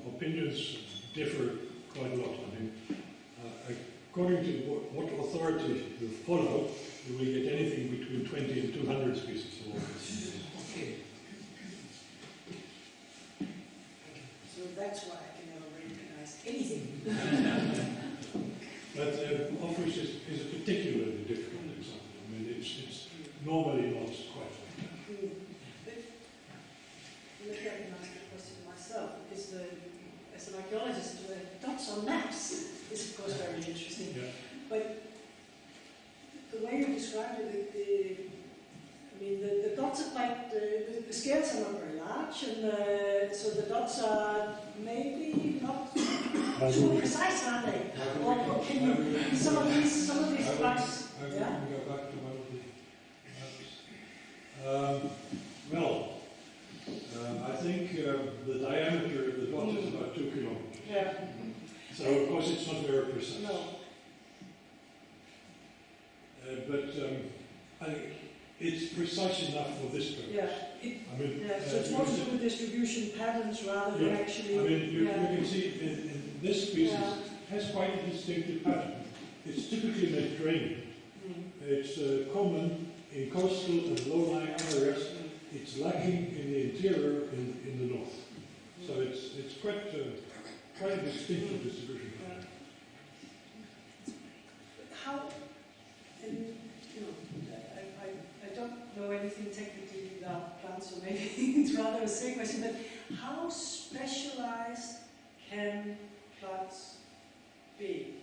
Opinions differ quite a lot. I mean, according to what authority you follow, you will get anything between 20 and 200 species of orchids.
Okay.
So that's why I can never recognize anything.
But Ophrys is a particularly difficult example. I mean, it's normally not quite like that.
But let me ask the question myself, because as an archaeologist, dots on maps is of course very interesting.
Yeah.
But the way you described it, the dots are quite, the scales are not very large, and so the dots are maybe not too precise, are they? Or can you, some of these parts,
I can go back to one of the maps. I think the diameter of the dot is about 2 kilometers.
Yeah.
So of course it's not very precise.
No.
But I think it's precise enough for this purpose.
Yeah. So it's more to do with distribution patterns rather than actually.
I mean, you can see in this species has quite a distinctive pattern. It's typically Mediterranean. It's common in coastal and low-lying areas. It's lacking in the interior in the north. So it's quite a distinctive distribution pattern.
How, and I don't know anything technically about plants, so maybe it's rather a silly question, but how specialized can plants be?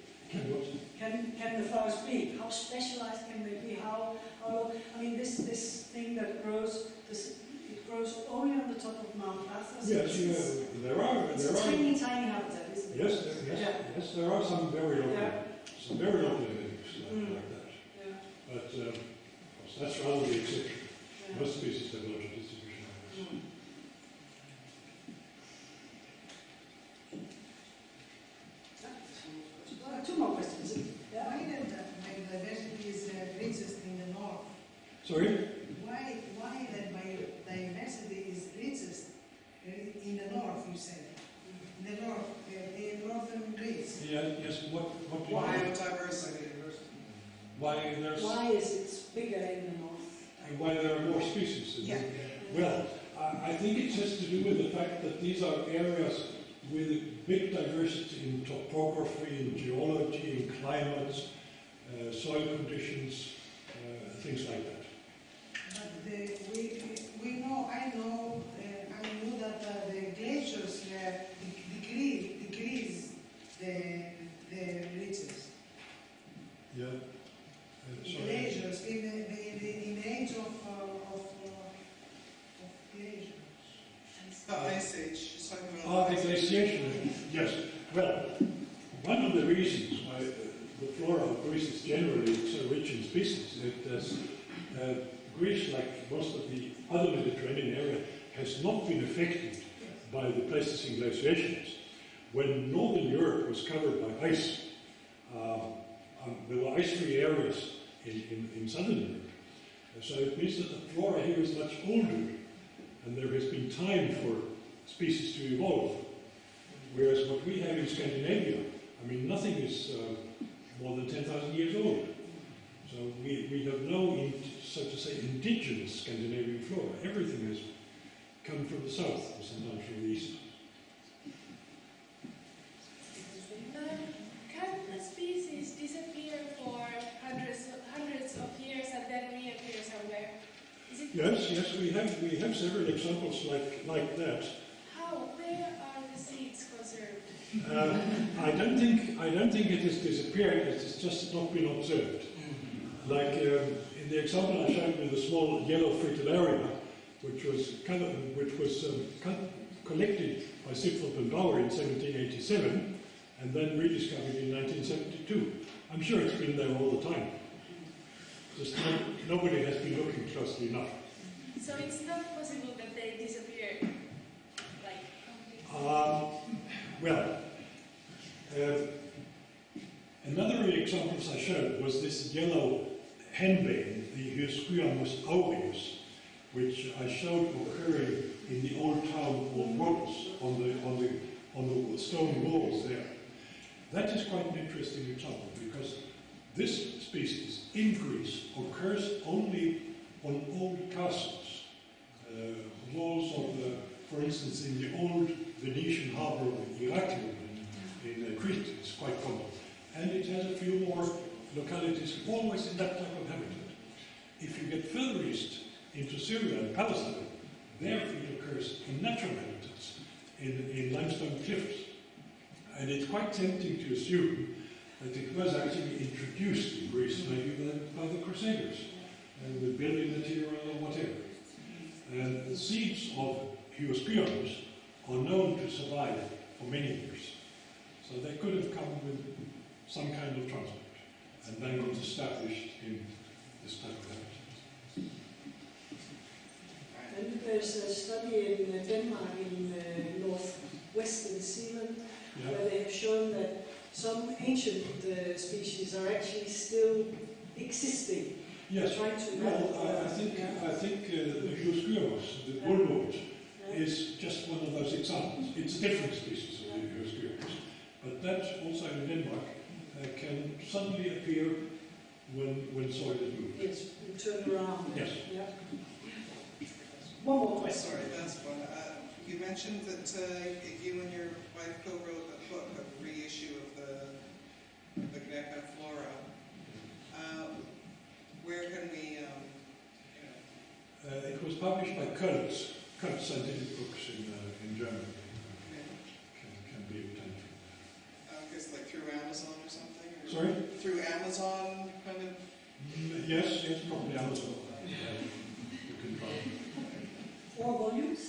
Can the flowers be? How specialized can they be? How this thing that grows, it grows only on the top of Mount Athens.
Yes, there are.
It's a tiny habitat, isn't it?
Yes, there are some very local endemics like that.
Yeah.
But of course, that's rather the exception. Most species have larger distribution areas.
Two more questions.
Why then biodiversity is richest in the north?
Sorry?
Why then biodiversity is richest in the north, you said? In the north, in northern Greece.
Yes, what
Biodiversity.
Why is it bigger in the north?
And why there are more species? Well, I think it has to do with the fact that these are areas with big diversity in topography, in geology, in climates, soil conditions, things like that.
But I know that the glaciers decrease the riches.
Yeah.
Glaciers in the age of glaciers.
The Ice Age.
The glaciation. Yes. Well, one of the reasons why the flora of Greece is generally so rich in species is that Greece, like most of the other Mediterranean area, has not been affected by the Pleistocene glaciations. when Northern Europe was covered by ice, there were ice-free areas in Southern Europe. So it means that the flora here is much older, and there has been time for species to evolve. Whereas what we have in Scandinavia, I mean, nothing is more than 10,000 years old. So we have no, so to say, indigenous Scandinavian flora. Everything has come from the south, or sometimes from the east.
Can species disappear for hundreds of years and then reappear somewhere? Is it
Yes, we have several examples like that.
How? Where are the seeds conserved?
I don't think it has disappeared. It has just not been observed. Like in the example I showed with the small yellow fritillaria, which was collected by Sipfeld and Bauer in 1787, and then rediscovered in 1972. I'm sure it's been there all the time. Just nobody has been looking closely enough.
So it's not possible that they disappeared, like
another example I showed was this yellow henbane, the Hyoscyamus aureus, which I showed occurring in the old town of Rhodes on the stone walls there. That is quite an interesting example because this species in Greece occurs only on old castles, walls of the, for instance, in the old Venetian harbour of Iraklio in Crete. It's quite common, and it has a few more localities always in that type of habitat. If you get further east into Syria and Palestine, there it occurs in natural habitats, in limestone cliffs. And it's quite tempting to assume that it was actually introduced in Greece maybe by the Crusaders, with building material or whatever. And the seeds of Hyoscyamus are known to survive for many years. So they could have come with some kind of transport and then got established in this type of habitat.
And there's a study in Denmark, in northwestern Zealand, where they have shown that some ancient species are actually still existing.
Yes,
Trying to
I think the Hyoscyamus, the bullwort, is just one of those examples. It's a different species of the Hyoscyamus, but that also in Denmark can suddenly appear when soil is moved.
Yes, you turn around.
Yes.
Yeah. One more question.
Sorry, that's one. You mentioned that you and your wife co-wrote a book, a reissue of the Aegean Flora. Where can we,
It was published by Kölz Scientific Books in Germany. Can be obtained from there.
I guess like through Amazon or something? Or
Sorry?
Through Amazon, kind of?
Yes, probably Amazon. You can find.
4 volumes?